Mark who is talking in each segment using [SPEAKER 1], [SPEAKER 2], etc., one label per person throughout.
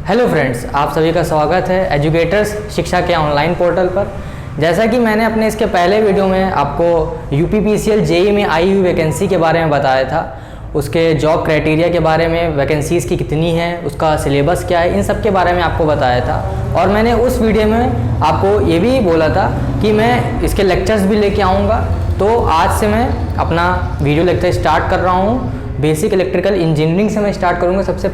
[SPEAKER 1] Hello friends, आप सभी का स्वागत है एजुकेटर्स शिक्षा के ऑनलाइन पोर्टल पर। जैसा कि मैंने अपने इसके पहले वीडियो में आपको यूपीपीसीएल जेईई में आई हुई वैकेंसी के बारे में बताया था, उसके जॉब क्राइटेरिया के बारे में, वैकेंसीज़ की कितनी है, उसका सिलेबस क्या है, इन सब के बारे में आपको बताया था। और मैंने उस वीडियो में आपको ये भी बोला था कि मैं इसके लेक्चर्स भी लेके आऊँगा। तो आज से मैं अपना वीडियो लेक्चर स्टार्ट कर रहा हूँ। बेसिक इलेक्ट्रिकल इंजीनियरिंग से मैं स्टार्ट करूँगा। सबसे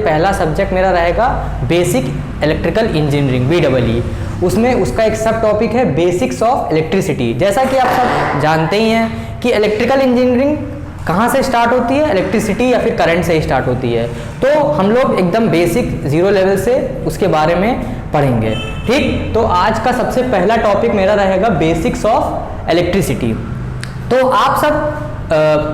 [SPEAKER 1] पहला सब्जेक्ट मेरा रहेगा बेसिक इलेक्ट्रिकल इंजीनियरिंग BEE। उसमें उसका एक सब टॉपिक है बेसिक्स ऑफ इलेक्ट्रिसिटी। जैसा कि आप सब जानते ही हैं कि इलेक्ट्रिकल इंजीनियरिंग कहाँ से स्टार्ट होती है, इलेक्ट्रिसिटी या फिर करंट से ही स्टार्ट होती है। तो हम लोग एकदम बेसिक 0 लेवल से उसके बारे में पढ़ेंगे। ठीक, तो आज का सबसे पहला टॉपिक मेरा रहेगा बेसिक्स ऑफ इलेक्ट्रिसिटी। तो आप सब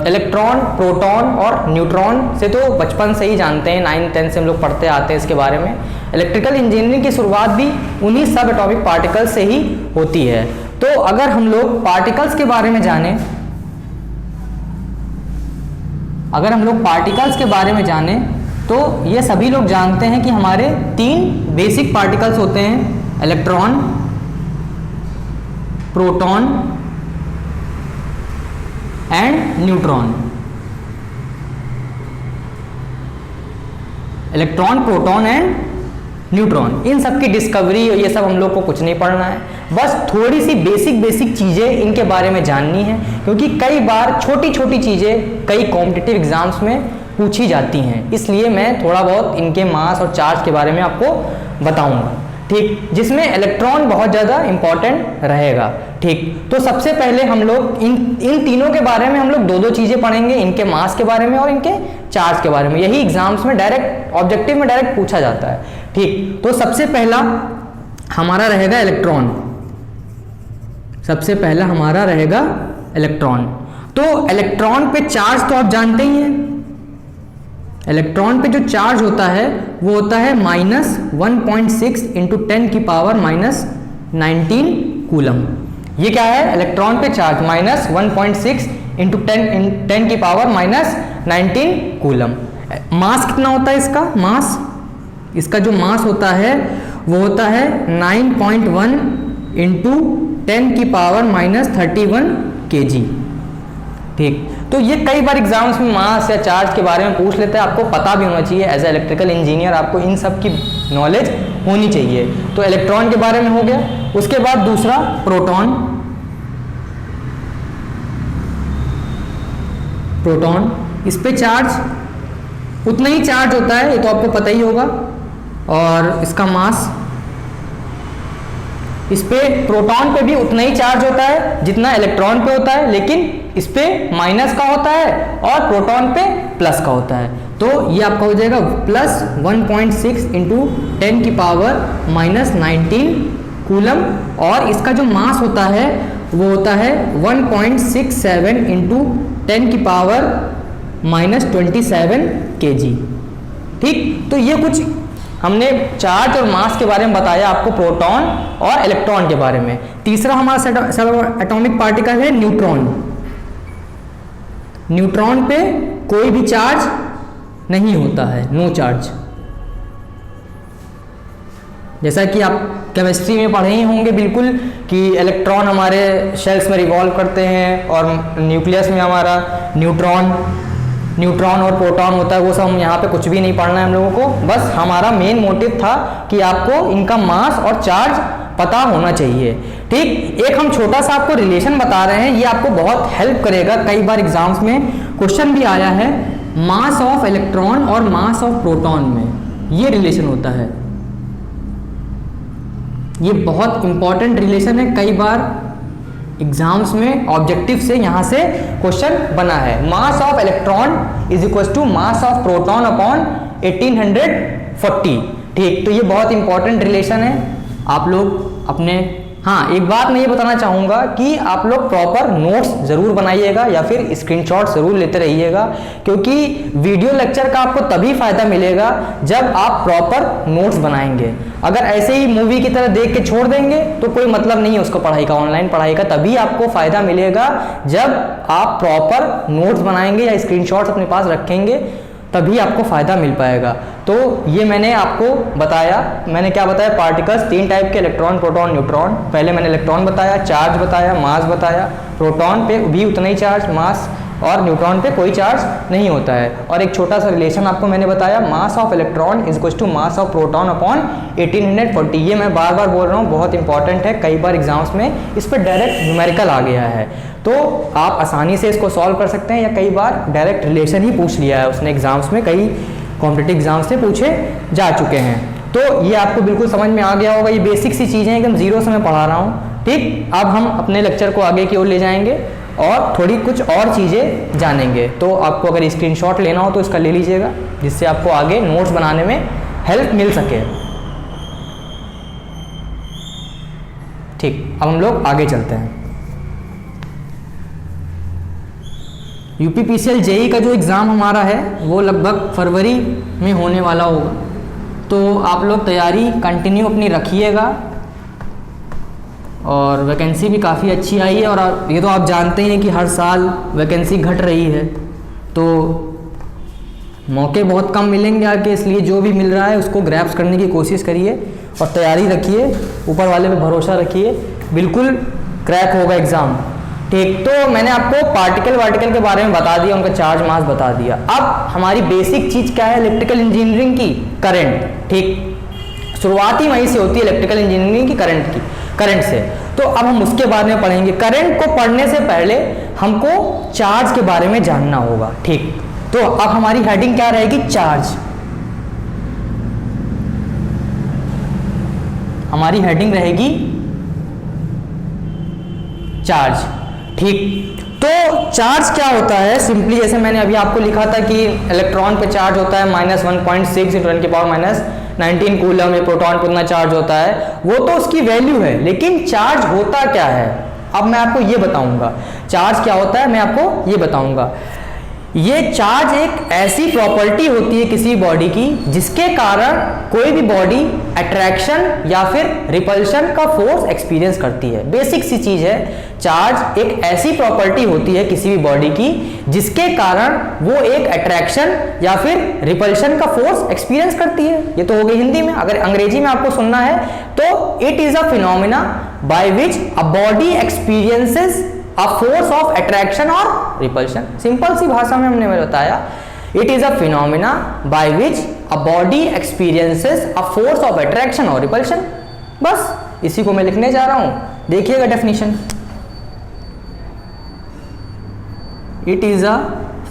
[SPEAKER 1] इलेक्ट्रॉन, प्रोटॉन और न्यूट्रॉन से तो बचपन से ही जानते हैं, 9th 10th से हम लोग पढ़ते आते हैं इसके बारे में। इलेक्ट्रिकल इंजीनियरिंग की शुरुआत भी उन्हीं सब एटॉमिक पार्टिकल्स से ही होती है। तो अगर हम लोग पार्टिकल्स के बारे में जानें, तो ये सभी लोग जानते हैं कि हमारे 3 बेसिक पार्टिकल्स होते हैं, electron, proton and neutron. Electron, proton and neutron, इन सब की डिस्कवरी ये सब हम लोग को कुछ नहीं पढ़ना है, बस थोड़ी सी बेसिक चीज़ें इनके बारे में जाननी है। क्योंकि कई बार छोटी छोटी चीज़ें कई कॉम्पिटिटिव एग्जाम्स में पूछी जाती हैं, इसलिए मैं थोड़ा बहुत इनके मास और चार्ज के बारे में आपको बताऊंगा। ठीक, जिसमें इलेक्ट्रॉन बहुत ज़्यादा इंपॉर्टेंट रहेगा। ठीक, तो सबसे पहले हम लोग इन तीनों के बारे में हम लोग 2 चीज़ें पढ़ेंगे, इनके मास के बारे में और इनके चार्ज के बारे में। यही एग्जाम्स में डायरेक्ट ऑब्जेक्टिव में डायरेक्ट पूछा जाता है। ठीक, तो सबसे पहला हमारा रहेगा इलेक्ट्रॉन। तो इलेक्ट्रॉन पे चार्ज तो आप जानते ही हैं। इलेक्ट्रॉन पे जो चार्ज होता है वो होता है -1.6 × 10⁻⁻19 कूलम। ये क्या है? इलेक्ट्रॉन पे चार्ज -1.6 × 10⁻⁻19 कूलम। मास कितना होता है इसका? इसका जो मास होता है वो होता है 9.1 × 10⁻31 kg। ठीक, तो ये कई बार एग्जाम्स में मास या चार्ज के बारे में पूछ लेते हैं, आपको पता भी होना चाहिए। एज ए इलेक्ट्रिकल इंजीनियर आपको इन सब की नॉलेज होनी चाहिए। तो इलेक्ट्रॉन के बारे में हो गया। उसके बाद दूसरा प्रोटॉन, इस पे चार्ज उतना ही चार्ज होता है, ये तो आपको पता ही होगा। और इसका मास, इस पे प्रोटॉन पे भी उतना ही चार्ज होता है जितना इलेक्ट्रॉन पे होता है, लेकिन इस पे माइनस का होता है और प्रोटॉन पे प्लस का होता है। तो ये आपका हो जाएगा +1.6 × 10⁻⁻19 कूलम। और इसका जो मास होता है वो होता है 1.67 × 10⁻⁻27 kg। ठीक, तो ये कुछ हमने चार्ज और मास के बारे में बताया आपको, प्रोटॉन और इलेक्ट्रॉन के बारे में। तीसरा हमारा सब एटॉमिक पार्टिकल है न्यूट्रॉन। न्यूट्रॉन पे कोई भी चार्ज नहीं होता है, नो चार्ज। जैसा कि आप केमिस्ट्री में पढ़े ही होंगे बिल्कुल कि इलेक्ट्रॉन हमारे शेल्स में रिवॉल्व करते हैं और न्यूक्लियस में हमारा न्यूट्रॉन और प्रोटॉन होता है। वो सब हम यहाँ पे कुछ भी नहीं पढ़ना है हम लोगों को, बस हमारा मेन मोटिव था कि आपको इनका मास और चार्ज पता होना चाहिए। ठीक, एक हम छोटा सा आपको रिलेशन बता रहे हैं, ये आपको बहुत हेल्प करेगा। कई बार एग्जाम्स में क्वेश्चन भी आया है, मास ऑफ इलेक्ट्रॉन और मास ऑफ प्रोटॉन में ये रिलेशन होता है। ये बहुत इंपॉर्टेंट रिलेशन है, कई बार एग्जाम्स में ऑब्जेक्टिव से यहाँ से क्वेश्चन बना है। मास of electron = mass of proton upon 1840। ठीक, तो ये बहुत इंपॉर्टेंट रिलेशन है। आप लोग अपने, हाँ, एक बात मैं ये बताना चाहूँगा कि आप लोग प्रॉपर नोट्स ज़रूर बनाइएगा या फिर स्क्रीनशॉट ज़रूर लेते रहिएगा, क्योंकि वीडियो लेक्चर का आपको तभी फ़ायदा मिलेगा जब आप प्रॉपर नोट्स बनाएंगे। अगर ऐसे ही मूवी की तरह देख के छोड़ देंगे तो कोई मतलब नहीं है उसको पढ़ाई का, ऑनलाइन पढ़ाई का। तभी आपको फ़ायदा मिलेगा जब आप प्रॉपर नोट्स बनाएंगे या स्क्रीनशॉट्स अपने पास रखेंगे। तभी आपको फ़ायदा मिल पाएगा। तो ये मैंने आपको बताया, मैंने क्या बताया, पार्टिकल्स 3 टाइप के, इलेक्ट्रॉन, प्रोटॉन, न्यूट्रॉन। पहले मैंने इलेक्ट्रॉन बताया, चार्ज बताया, मास बताया, प्रोटॉन पे भी उतना ही चार्ज, मास, और न्यूट्रॉन पे कोई चार्ज नहीं होता है। और एक छोटा सा रिलेशन आपको मैंने बताया, mass of electron is equals to mass of proton upon 1840। ये मैं बार बार बोल रहा हूँ, बहुत इंपॉर्टेंट है, कई बार एग्जाम्स में इस पर डायरेक्ट न्यूमेरिकल आ गया है, तो आप आसानी से इसको सॉल्व कर सकते हैं, या कई बार डायरेक्ट रिलेशन ही पूछ लिया है उसने एग्जाम्स में, कई कॉम्पिटिटिव एग्जाम्स से पूछे जा चुके हैं। तो ये आपको बिल्कुल समझ में आ गया होगा, ये बेसिक सी चीज़ें एकदम जीरो से मैं पढ़ा रहा हूँ, ठीक। अब हम अपने लेक्चर को आगे की ओर ले जाएंगे और थोड़ी कुछ और चीज़ें जानेंगे। तो आपको अगर स्क्रीनशॉट लेना हो तो इसका ले लीजिएगा, जिससे आपको आगे नोट्स बनाने में हेल्प मिल सके, ठीक। अब हम लोग आगे चलते हैं। यूपीपीसीएल जेई का जो एग्ज़ाम हमारा है वो लगभग फरवरी में होने वाला होगा, तो आप लोग तैयारी कंटिन्यू अपनी रखिएगा। और वैकेंसी भी काफ़ी अच्छी आई है, और ये तो आप जानते हैं कि हर साल वैकेंसी घट रही है, तो मौके बहुत कम मिलेंगे आगे, इसलिए जो भी मिल रहा है उसको ग्रैब्स करने की कोशिश करिए और तैयारी रखिए, ऊपर वाले पे भरोसा रखिए, बिल्कुल क्रैक होगा एग्ज़ाम, ठीक। तो मैंने आपको पार्टिकल के बारे में बता दिया, उनका चार्ज मास बता दिया। अब हमारी बेसिक चीज़ क्या है इलेक्ट्रिकल इंजीनियरिंग की, करंट, ठीक। शुरुआती वहीं से होती है इलेक्ट्रिकल इंजीनियरिंग की, करंट से। तो अब हम उसके बारे में पढ़ेंगे। करंट को पढ़ने से पहले हमको चार्ज के बारे में जानना होगा, ठीक। तो अब हमारी हेडिंग क्या रहेगी, चार्ज। हमारी हेडिंग रहेगी चार्ज, ठीक। तो चार्ज क्या होता है, सिंपली जैसे मैंने अभी आपको लिखा था कि इलेक्ट्रॉन पे चार्ज होता है -1.6 × 10⁻⁻19 कूलम में, प्रोटॉन पे उतना चार्ज होता है, वो तो उसकी वैल्यू है, लेकिन चार्ज होता क्या है अब मैं आपको ये बताऊंगा। चार्ज क्या होता है मैं आपको ये बताऊंगा। ये चार्ज एक ऐसी प्रॉपर्टी होती है किसी बॉडी की जिसके कारण कोई भी बॉडी अट्रैक्शन या फिर रिपल्शन का फोर्स एक्सपीरियंस करती है। बेसिक सी चीज है, चार्ज एक ऐसी प्रॉपर्टी होती है किसी भी बॉडी की जिसके कारण वो एक अट्रैक्शन या फिर रिपल्शन का फोर्स एक्सपीरियंस करती है। ये तो हो गई हिंदी में। अगर अंग्रेजी में आपको सुनना है तो it is a phenomena by which a body experiences a force of attraction और रिपल्शन। सिंपल सी भाषा में हमने बताया, it is a phenomena by which a body experiences a force of attraction और रिपल्शन। बस इसी को मैं लिखने जा रहा हूं, देखिएगा definition. It is a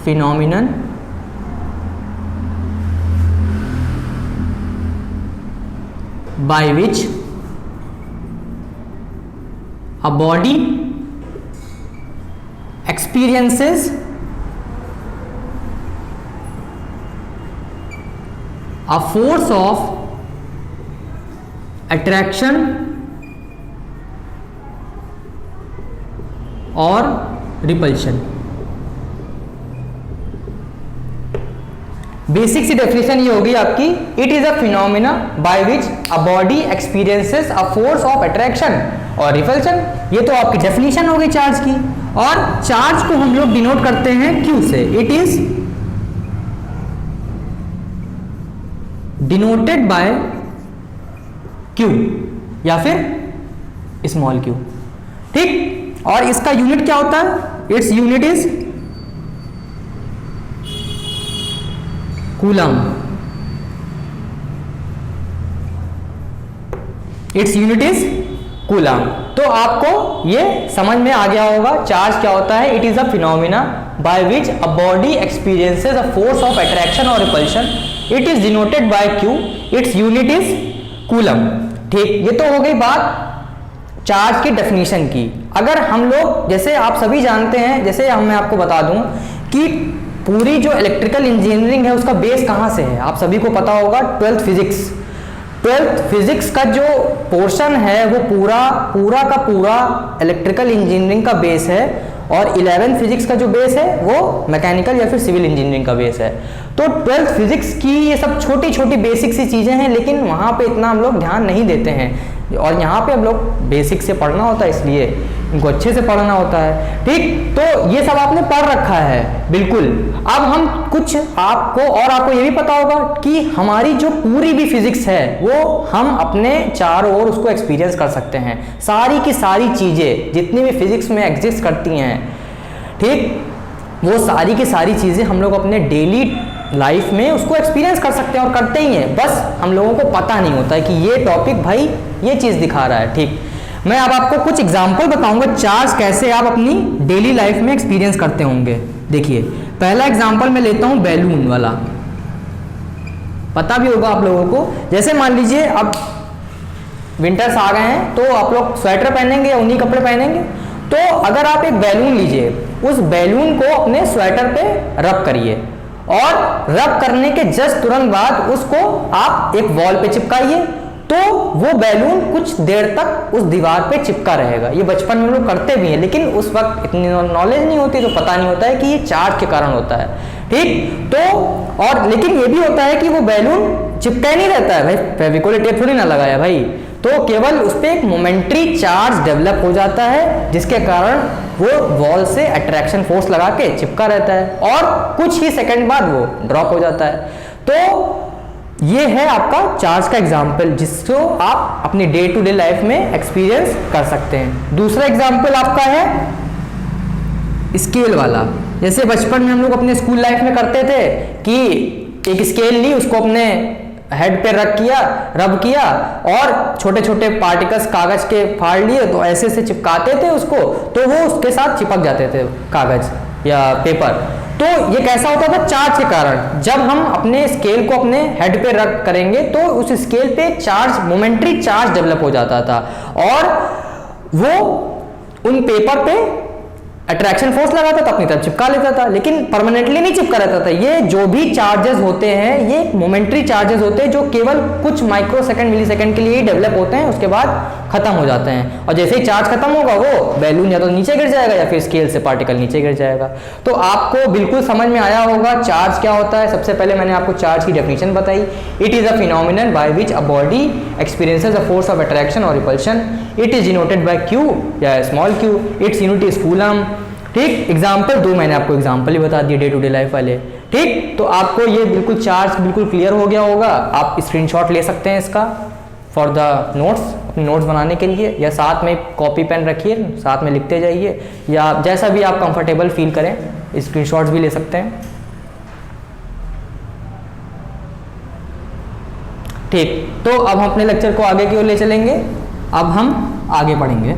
[SPEAKER 1] phenomenon by which a body experiences a force of attraction और repulsion। बेसिक सी डेफिनेशन ये होगी आपकी, it is a phenomena by which a body experiences a force of attraction और रिपल्शन। ये तो आपकी definition हो गई चार्ज की। और चार्ज को हम लोग डिनोट करते हैं Q से। It is denoted by Q या फिर स्मॉल q, ठीक। और इसका यूनिट क्या होता है, it's unit is coulomb. It's unit is coulomb. तो आपको ये समझ में आ गया होगा चार्ज क्या होता है। It is a phenomena by which a body experiences a force of attraction और repulsion. It is denoted by Q। Its unit is coulomb, ठीक। ये तो हो गई बात चार्ज की डेफिनेशन की। अगर हम लोग, जैसे आप सभी जानते हैं, जैसे मैं आपको बता दूं कि पूरी जो इलेक्ट्रिकल इंजीनियरिंग है उसका बेस कहाँ से है, आप सभी को पता होगा, 12th फिजिक्स। 12th फिजिक्स का जो पोर्शन है वो पूरा का पूरा इलेक्ट्रिकल इंजीनियरिंग का बेस है, और 11th फिजिक्स का जो बेस है वो मैकेनिकल या फिर सिविल इंजीनियरिंग का बेस है। तो 12th फिजिक्स की ये सब छोटी छोटी बेसिक सी चीज़ें हैं, लेकिन वहाँ पे इतना हम लोग ध्यान नहीं देते हैं, और यहाँ पे हम लोग बेसिक से पढ़ना होता है, इसलिए इनको अच्छे से पढ़ना होता है। ठीक, तो ये सब आपने पढ़ रखा है बिल्कुल। अब हम कुछ आपको ये भी पता होगा कि हमारी जो पूरी भी फिजिक्स है वो हम अपने चारों ओर उसको एक्सपीरियंस कर सकते हैं। सारी की सारी चीज़ें जितनी भी फिजिक्स में एग्जिस्ट करती हैं, ठीक, वो सारी की सारी चीज़ें हम लोग अपने डेली लाइफ में उसको एक्सपीरियंस कर सकते हैं और करते ही हैं, बस हम लोगों को पता नहीं होता है कि ये टॉपिक भाई ये चीज़ दिखा रहा है। ठीक, मैं अब आपको कुछ एग्जाम्पल बताऊंगा चार्ज कैसे आप अपनी डेली लाइफ में एक्सपीरियंस करते होंगे। देखिए, पहला एग्जाम्पल मैं लेता हूं बैलून वाला, पता भी होगा आप लोगों को। जैसे मान लीजिए अब विंटर्स आ गए हैं तो आप लोग स्वेटर पहनेंगे या ऊनी कपड़े पहनेंगे, तो अगर आप एक बैलून लीजिए, उस बैलून को अपने स्वेटर पे रब करिए और रब करने के जस्ट तुरंत बाद उसको आप एक वॉल पे चिपकाइए, तो वो बैलून कुछ देर तक उस दीवार पे चिपका रहेगा। ये बचपन में लोग करते भी हैं, लेकिन उस वक्त इतनी नॉलेज नहीं होती तो पता नहीं होता है कि ये चार्ज के कारण होता है। ठीक, तो और लेकिन ये भी होता है कि वो बैलून चिपका नहीं रहता है भाई, फेविकोल टेप थोड़ी ना लगाया भाई, तो केवल उस पर एक मोमेंट्री चार्ज डेवलप हो जाता है जिसके कारण वो वॉल से अट्रैक्शन फोर्स लगा के चिपका रहता है और कुछ ही सेकंड बाद वो ड्रॉप हो जाता है। तो ये है आपका चार्ज का एग्जाम्पल जिसको आप अपनी डे टू डे लाइफ में एक्सपीरियंस कर सकते हैं। दूसरा एग्जाम्पल आपका है स्केल वाला। जैसे बचपन में हम लोग अपने स्कूल लाइफ में करते थे कि एक स्केल ली, उसको अपने हेड पे रब किया और छोटे छोटे पार्टिकल्स कागज के फाड़ लिए, तो ऐसे से चिपकाते थे उसको, तो वो उसके साथ चिपक जाते थे कागज या पेपर। तो ये कैसा होता था? चार्ज के कारण। जब हम अपने स्केल को अपने हेड पे रख करेंगे तो उस स्केल पे चार्ज, मोमेंट्री चार्ज डेवलप हो जाता था और वो उन पेपर पे अट्रैक्शन फोर्स लगाता था, अपनी तरफ चिपका लेता था, लेकिन परमानेंटली नहीं चिपका रहता था। ये जो भी चार्जेस होते हैं ये मोमेंट्री चार्जेस होते हैं जो केवल कुछ माइक्रोसेकंड मिलीसेकंड के लिए ही डेवलप होते हैं, उसके बाद खत्म हो जाते हैं। और जैसे ही चार्ज खत्म होगा वो बैलून या तो नीचे गिर जाएगा या फिर स्केल से पार्टिकल नीचे गिर जाएगा। तो आपको बिल्कुल समझ में आया होगा चार्ज क्या होता है। सबसे पहले मैंने आपको चार्ज की डेफिनेशन बताई। It is a phenomenon by which a body experiences a force of attraction और repulsion. It is denoted by Q या small Q. Its unit is coulomb. ठीक, एग्जाम्पल दो मैंने आपको एग्जाम्पल ही बता दिए डे टू डे लाइफ वाले। ठीक, तो आपको ये बिल्कुल चार्ज बिल्कुल क्लियर हो गया होगा। आप स्क्रीनशॉट ले सकते हैं इसका फॉर द नोट्स, अपने नोट्स बनाने के लिए, या साथ में कॉपी पेन रखिए, साथ में लिखते जाइए, या जैसा भी आप कंफर्टेबल फील करें स्क्रीनशॉट्स भी ले सकते हैं। ठीक, तो अब हम अपने लेक्चर को आगे की ओर ले चलेंगे। अब हम आगे बढ़ेंगे।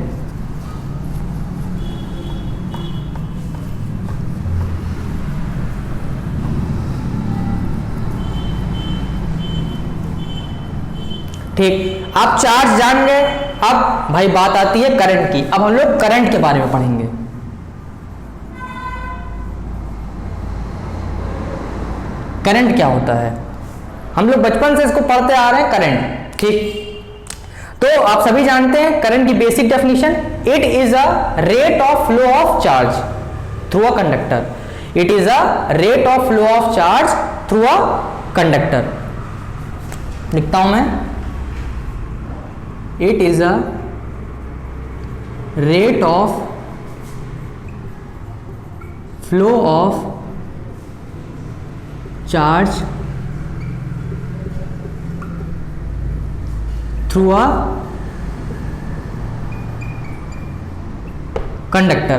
[SPEAKER 1] ठीक, आप चार्ज जान गए। अब भाई बात आती है करंट की। अब हम लोग करंट के बारे में पढ़ेंगे। करंट क्या होता है? हम लोग बचपन से इसको पढ़ते आ रहे हैं, करंट। ठीक, तो आप सभी जानते हैं करंट की basic definition. It is a rate of flow of charge through a conductor. It is a rate of flow of charge through a conductor. लिखता हूं मैं, it is a rate of flow of charge through a conductor।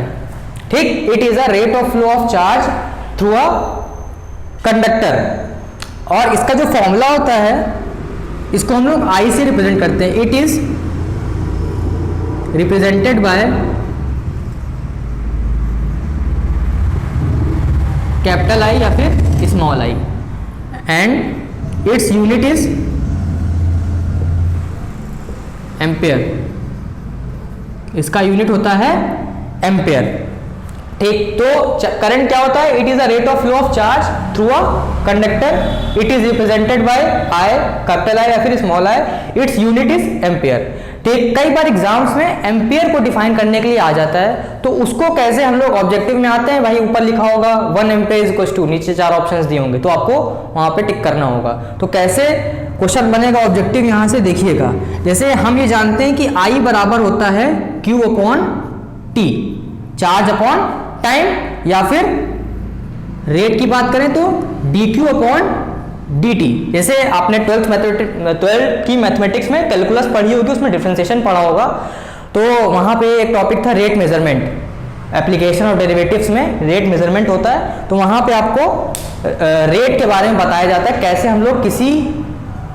[SPEAKER 1] ठीक, it is a rate of flow of charge through a conductor। और इसका जो formula होता है इसको हम लोग आई से रिप्रेजेंट करते हैं। It is represented by capital I या फिर small I, and it's unit is ampere. इसका यूनिट होता है एम्पेयर। ठीक, तो करंट क्या होता है? It is a rate of flow of charge through a conductor. It is represented by I, capital I या फिर small I. It's unit is ampere. ठीक, कई बार एग्जाम्स में एम्पेयर को डिफाइन करने के लिए आ जाता है, तो उसको कैसे हम लोग ऑब्जेक्टिव में आते हैं भाई, ऊपर लिखा होगा 1 एम्पेयर इज इक्वल टू, नीचे 4 ऑप्शंस दिए होंगे, तो आपको वहां पे टिक करना होगा। तो कैसे क्वेश्चन बनेगा ऑब्जेक्टिव, यहां से देखिएगा। जैसे हम ये जानते हैं कि आई बराबर होता है Q upon T, charge upon time, या फिर रेट की बात करें तो dq अपॉन dt। जैसे आपने 12th की मैथमेटिक्स में कैलकुलस पढ़ी होगी, उसमें डिफरेंशिएशन पढ़ा होगा, तो वहाँ पे एक टॉपिक था rate measurement, application of derivatives में रेट मेजरमेंट होता है, तो वहाँ पे आपको रेट के बारे में बताया जाता है, कैसे हम लोग किसी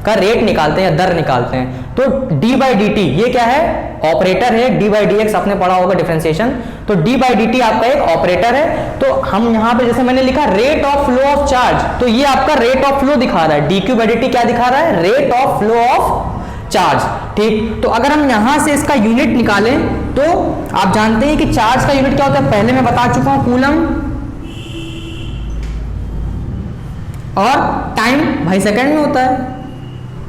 [SPEAKER 1] का रेट निकालते हैं या दर निकालते हैं। तो d बाई डी टी ये क्या है, ऑपरेटर है, d बाई डी एक्स आपने पढ़ा होगा डिफरेंशिएशन, तो d बाई डी टी आपका एक ऑपरेटर है। तो हम यहाँ पे जैसे मैंने लिखा rate of flow of charge, तो ये आपका रेट ऑफ फ्लो दिखा रहा है, dq बाई डी टी क्या दिखा रहा है, rate of flow of charge. ठीक, तो अगर हम यहां से इसका यूनिट निकालें तो आप जानते हैं कि चार्ज का यूनिट क्या होता है, पहले मैं बता चुका हूं, कूलम, और टाइम भाई सेकंड में होता है।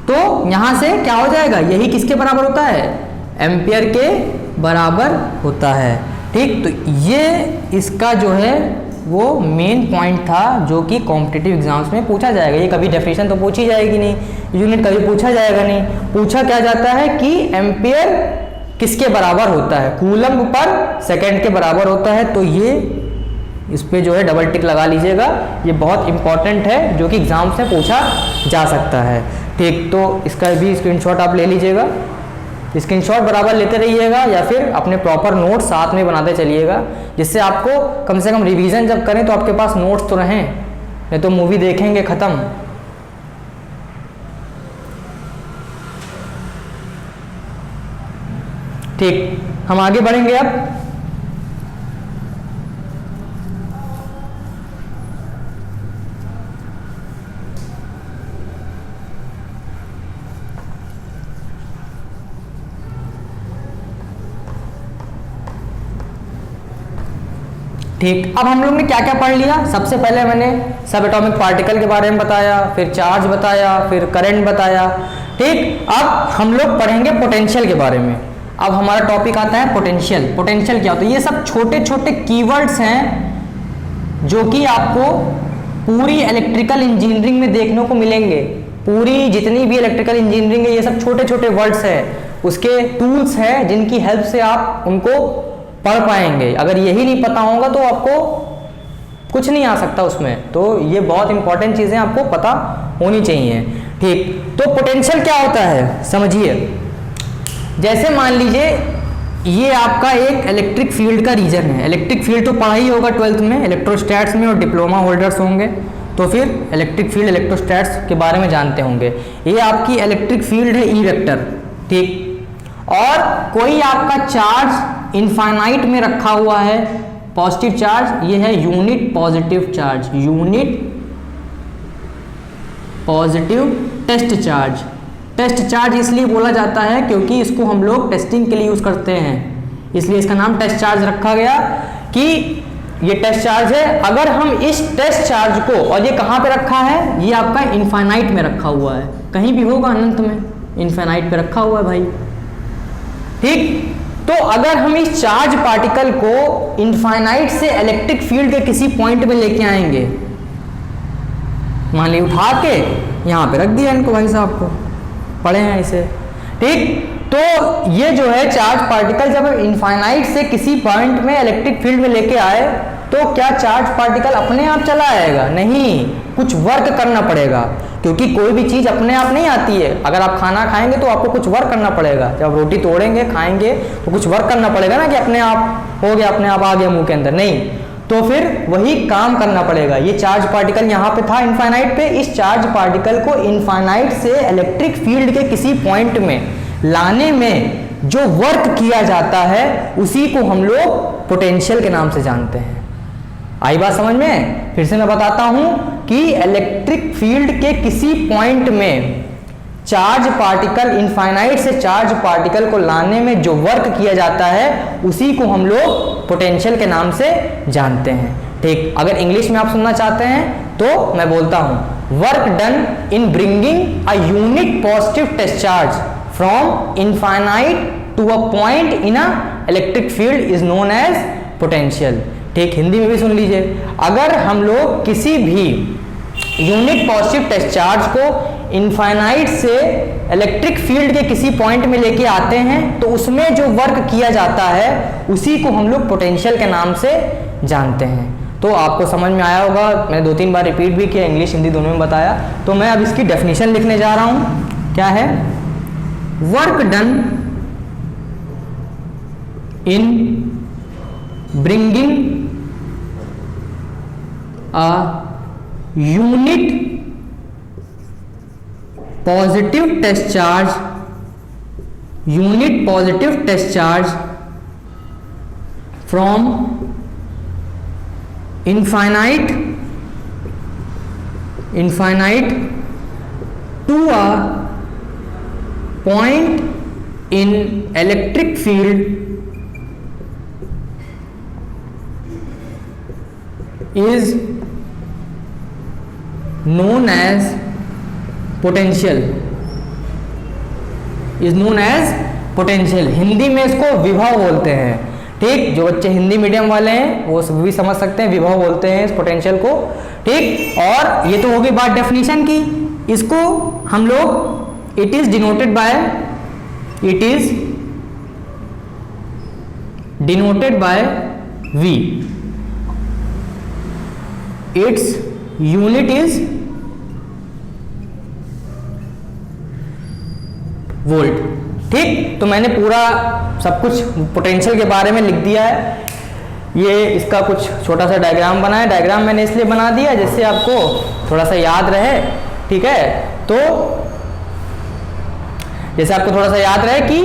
[SPEAKER 1] तो यहां से क्या हो जाएगा, यही किसके बराबर होता है, एम्पियर के बराबर होता है। ठीक, तो ये इसका जो है वो मेन पॉइंट था जो कि कॉम्पिटिटिव एग्जाम्स में पूछा जाएगा। ये कभी डेफिनेशन तो पूछी जाएगी नहीं, यूनिट कभी पूछा जाएगा नहीं, पूछा क्या जाता है कि एम्पियर किसके बराबर होता है, कूलम पर सेकंड के बराबर होता है। तो ये इस पे जो है डबल टिक लगा लीजिएगा, ये बहुत इंपॉर्टेंट है जो कि एग्जाम्स में पूछा जा सकता है। ठीक, तो इसका भी स्क्रीनशॉट आप ले लीजिएगा, स्क्रीनशॉट बराबर लेते रहिएगा या फिर अपने प्रॉपर नोट साथ में बनाते चलिएगा, जिससे आपको कम से कम रिवीजन जब करें तो आपके पास नोट्स तो रहें, नहीं तो मूवी देखेंगे खत्म। ठीक, हम आगे बढ़ेंगे अब। ठीक, अब हम लोग ने क्या क्या पढ़ लिया, सबसे पहले मैंने सब एटॉमिक पार्टिकल के बारे में बताया, फिर चार्ज बताया, फिर करंट बताया। ठीक, अब हम लोग पढ़ेंगे पोटेंशियल के बारे में। अब हमारा टॉपिक आता है पोटेंशियल। पोटेंशियल क्या होता है, ये सब छोटे छोटे कीवर्ड्स हैं जो कि आपको पूरी इलेक्ट्रिकल इंजीनियरिंग में देखने को मिलेंगे। पूरी जितनी भी इलेक्ट्रिकल इंजीनियरिंग है, ये सब छोटे छोटे वर्ड्स हैं, उसके टूल्स हैं जिनकी हेल्प से आप उनको पढ़ पाएंगे। अगर यही नहीं पता होगा तो आपको कुछ नहीं आ सकता उसमें। तो ये बहुत इंपॉर्टेंट चीज़ें आपको पता होनी चाहिए। ठीक, तो पोटेंशियल क्या होता है समझिए। जैसे मान लीजिए ये आपका एक इलेक्ट्रिक फील्ड का रीजन है। इलेक्ट्रिक फील्ड तो पढ़ा ही होगा 12th में, इलेक्ट्रोस्टैट्स में, और डिप्लोमा होल्डर्स होंगे तो फिर इलेक्ट्रिक फील्ड इलेक्ट्रोस्टैट्स के बारे में जानते होंगे। ये आपकी इलेक्ट्रिक फील्ड है, ई वेक्टर। ठीक, और कोई आपका चार्ज इनफाइनाइट में रखा हुआ है, पॉजिटिव चार्ज, ये है unit positive charge, unit positive test charge. Test charge इसलिए बोला जाता है क्योंकि इसको हम लोग टेस्टिंग के लिए यूज करते हैं, इसलिए इसका नाम टेस्ट चार्ज रखा गया कि ये टेस्ट चार्ज है। अगर हम इस टेस्ट चार्ज को, और ये कहाँ पे रखा है, ये आपका इनफाइनाइट में रखा हुआ है, कहीं भी होगा अनंत में, इनफाइनाइट पे रखा हुआ है भाई। ठीक, तो अगर हम इस चार्ज पार्टिकल को इनफाइनाइट से इलेक्ट्रिक फील्ड के किसी पॉइंट में लेके आएंगे, मान ली उठा के यहाँ पे रख दिया इनको, भाई साहब को पढ़े हैं इसे। ठीक, तो ये जो है चार्ज पार्टिकल जब इनफाइनाइट से किसी पॉइंट में इलेक्ट्रिक फील्ड में लेके आए तो क्या चार्ज पार्टिकल अपने आप चला आएगा? नहीं, कुछ वर्क करना पड़ेगा, क्योंकि कोई भी चीज़ अपने आप नहीं आती है। अगर आप खाना खाएंगे तो आपको कुछ वर्क करना पड़ेगा, जब रोटी तोड़ेंगे खाएंगे तो कुछ वर्क करना पड़ेगा ना, कि अपने आप हो गया, अपने आप आ गया मुंह के अंदर, नहीं, तो फिर वही काम करना पड़ेगा। ये चार्ज पार्टिकल यहाँ पे था इनफाइनाइट पे, इस चार्ज पार्टिकल को इनफाइनाइट से इलेक्ट्रिक फील्ड के किसी पॉइंट में लाने में जो वर्क किया जाता है उसी को हम लोग पोटेंशियल के नाम से जानते हैं। आई बात समझ में? फिर से मैं बताता हूं कि इलेक्ट्रिक फील्ड के किसी पॉइंट में चार्ज पार्टिकल, इनफाइनाइट से चार्ज पार्टिकल को लाने में जो वर्क किया जाता है उसी को हम लोग पोटेंशियल के नाम से जानते हैं। ठीक, अगर इंग्लिश में आप सुनना चाहते हैं तो मैं बोलता हूं, work done in bringing a unit positive test charge from infinite to a point in a electric field is known as potential. ठीक, हिंदी में भी सुन लीजिए, अगर हम लोग किसी भी यूनिट पॉजिटिव टेस्ट चार्ज को इनफाइनाइट से इलेक्ट्रिक फील्ड के किसी पॉइंट में लेके आते हैं तो उसमें जो वर्क किया जाता है उसी को हम लोग पोटेंशियल के नाम से जानते हैं। तो आपको समझ में आया होगा, मैंने 2-3 बार रिपीट भी किया, इंग्लिश हिंदी दोनों में बताया। तो मैं अब इसकी डेफिनेशन लिखने जा रहा हूं। क्या है? Work done in bringing a unit positive test charge, unit positive test charge from infinite to a point in electric field is known as potential, is known as potential. Hindi में इसको विभव बोलते हैं। ठीक, जो बच्चे हिंदी मीडियम वाले हैं वो भी समझ सकते हैं, विभव बोलते हैं इस पोटेंशियल को। ठीक, और ये तो होगी बात डेफिनेशन की। इसको हम लोग it is denoted bye V, it's unit is volt. ठीक, तो मैंने पूरा सब कुछ पोटेंशियल के बारे में लिख दिया है। ये इसका कुछ छोटा सा डायग्राम बना है। डायग्राम मैंने इसलिए बना दिया जिससे आपको थोड़ा सा याद रहे। ठीक है, तो जैसे आपको थोड़ा सा याद रहे कि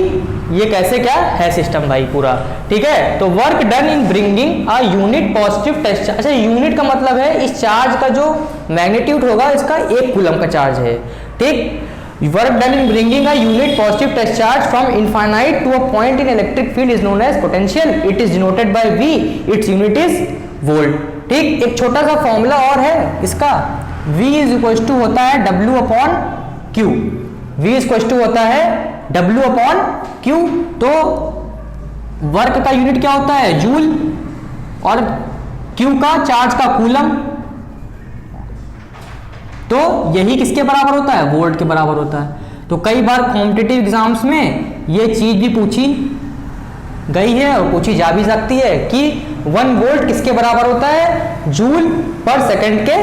[SPEAKER 1] ये कैसे क्या है सिस्टम भाई पूरा। ठीक है, तो work done in bringing a unit positive test charge. अच्छा, यूनिट का मतलब है इस चार्ज का जो मैग्नीट्यूड होगा इसका 1 कूलम का चार्ज है। ठीक, work done in bringing a unit positive test charge from infinite to a point in electric field is known as potential. It is denoted by V. Its unit is volt. ठीक, एक छोटा सा formula और है इसका। V is equal to होता है W upon Q। V is equal to होता है W अपॉन Q। तो वर्क का यूनिट क्या होता है? जूल, और Q का चार्ज का कूलम। तो यही किसके बराबर होता है? वोल्ट के बराबर होता है। तो कई बार कॉम्पिटिटिव एग्जाम्स में ये चीज भी पूछी गई है और पूछी जा भी सकती है कि 1 वोल्ट किसके बराबर होता है? जूल पर सेकंड के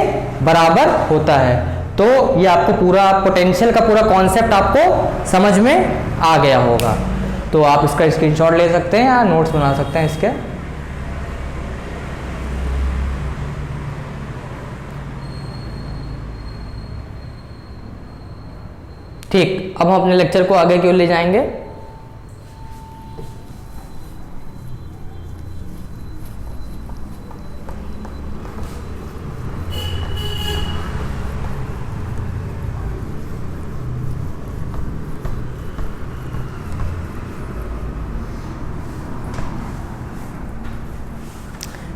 [SPEAKER 1] बराबर होता है। तो ये आपको पूरा पोटेंशियल का पूरा कॉन्सेप्ट आपको समझ में आ गया होगा। तो आप इसका स्क्रीनशॉट ले सकते हैं या नोट्स बना सकते हैं इसके। ठीक, अब हम अपने लेक्चर को आगे की ओर ले जाएंगे।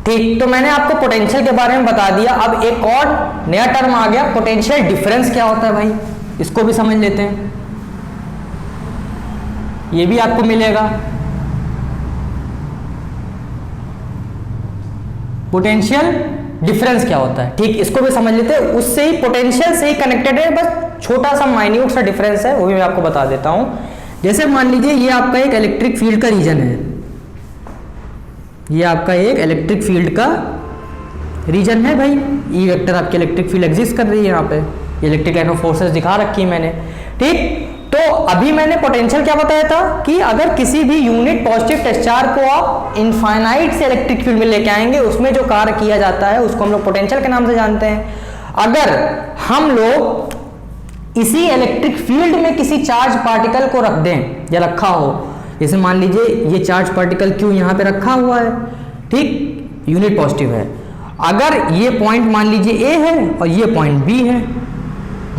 [SPEAKER 1] ठीक, तो मैंने आपको पोटेंशियल के बारे में बता दिया। अब एक और नया टर्म आ गया, पोटेंशियल डिफरेंस। क्या होता है भाई, इसको भी समझ लेते हैं। ये भी आपको मिलेगा। पोटेंशियल डिफरेंस क्या होता है, ठीक, इसको भी समझ लेते हैं। उससे ही पोटेंशियल से ही कनेक्टेड है, बस छोटा सा माइन्यूट सा डिफरेंस है, वो भी मैं आपको बता देता हूं। जैसे मान लीजिए ये आपका एक इलेक्ट्रिक फील्ड का रीजन है। ये आपका एक इलेक्ट्रिक फील्ड का रीजन है भाई। ई वेक्टर आपकी इलेक्ट्रिक फील्ड एग्जिस्ट कर रही है यहाँ पे। इलेक्ट्रिक लाइन ऑफ फोर्सेस दिखा रखी है मैंने। ठीक, तो अभी मैंने पोटेंशियल क्या बताया था कि अगर किसी भी यूनिट पॉजिटिव टेस्ट चार्ज को आप इनफाइनाइट से इलेक्ट्रिक फील्ड में लेके आएंगे, उसमें जो कार्य किया जाता है उसको हम लोग पोटेंशियल के नाम से जानते हैं। अगर हम लोग इसी इलेक्ट्रिक फील्ड में किसी चार्ज पार्टिकल को रख दें या रखा हो, जैसे मान लीजिए ये चार्ज पार्टिकल क्यू यहाँ पे रखा हुआ है, ठीक, यूनिट पॉजिटिव है। अगर ये पॉइंट मान लीजिए ए है और ये पॉइंट बी है,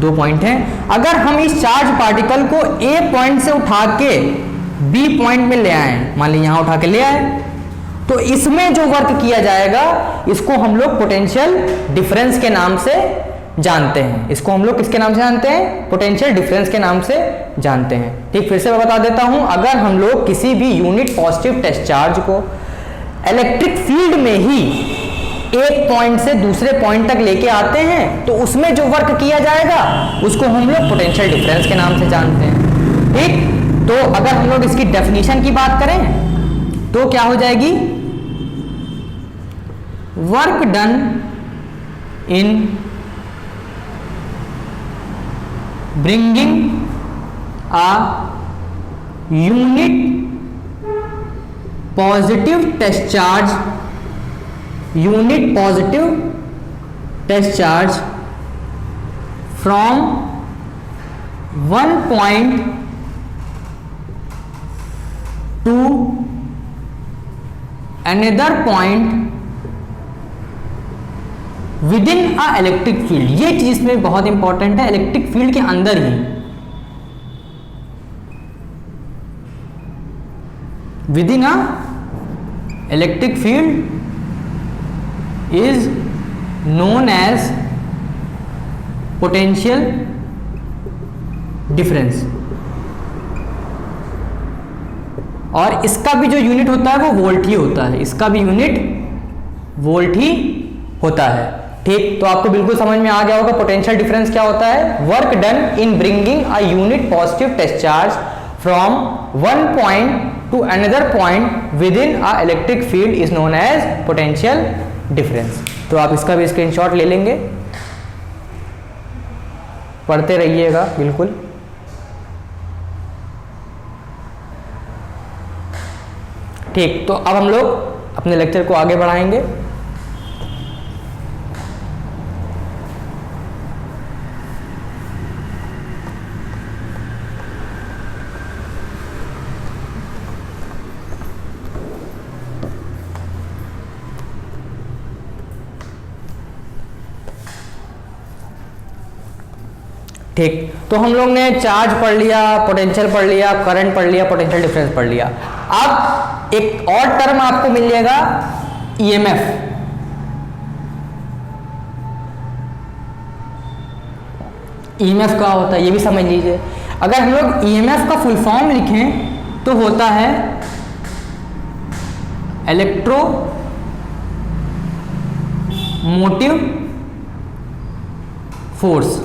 [SPEAKER 1] 2 पॉइंट हैं। अगर हम इस चार्ज पार्टिकल को ए पॉइंट से उठा के बी पॉइंट में ले आए, मान लीजिए यहां उठा के ले आए, तो इसमें जो वर्क किया जाएगा इसको हम लोग पोटेंशियल डिफरेंस के नाम से जानते हैं। इसको हम लोग किसके नाम से जानते हैं? पोटेंशियल डिफरेंस के नाम से जानते हैं। ठीक, फिर से मैं बता देता हूं। अगर हम लोग किसी भी यूनिट पॉजिटिव टेस्ट चार्ज को इलेक्ट्रिक फील्ड में ही एक पॉइंट से दूसरे पॉइंट तक लेके आते हैं तो उसमें जो वर्क किया जाएगा उसको हम लोग पोटेंशियल डिफरेंस के नाम से जानते हैं। ठीक, तो अगर हम लोग इसकी डेफिनेशन की बात करें तो क्या हो जाएगी, work done in bringing a unit positive test charge from one point to another point with in a electric field. ये चीज इसमें बहुत इंपॉर्टेंट है, इलेक्ट्रिक फील्ड के अंदर ही, within a electric field is known as potential difference. और इसका भी जो यूनिट होता है वो वोल्ट ही होता है, इसका भी यूनिट वोल्ट ही होता है। ठीक, तो आपको बिल्कुल समझ में आ गया होगा पोटेंशियल डिफरेंस क्या होता है। Work done in bringing a unit positive test charge from one point to another point within a electric field is known as potential difference. तो आप इसका भी स्क्रीनशॉट ले लेंगे, पढ़ते रहिएगा बिल्कुल। ठीक, तो अब हम लोग अपने लेक्चर को आगे बढ़ाएंगे। ठीक, तो हम लोग ने चार्ज पढ़ लिया, पोटेंशियल पढ़ लिया, करंट पढ़ लिया, पोटेंशियल डिफरेंस पढ़ लिया। अब एक और टर्म आपको मिल जाएगा ईएमएफ। ईएमएफ क्या होता है ये भी समझ लीजिए। अगर हम लोग ईएमएफ का फुल फॉर्म लिखें तो होता है इलेक्ट्रो मोटिव फोर्स।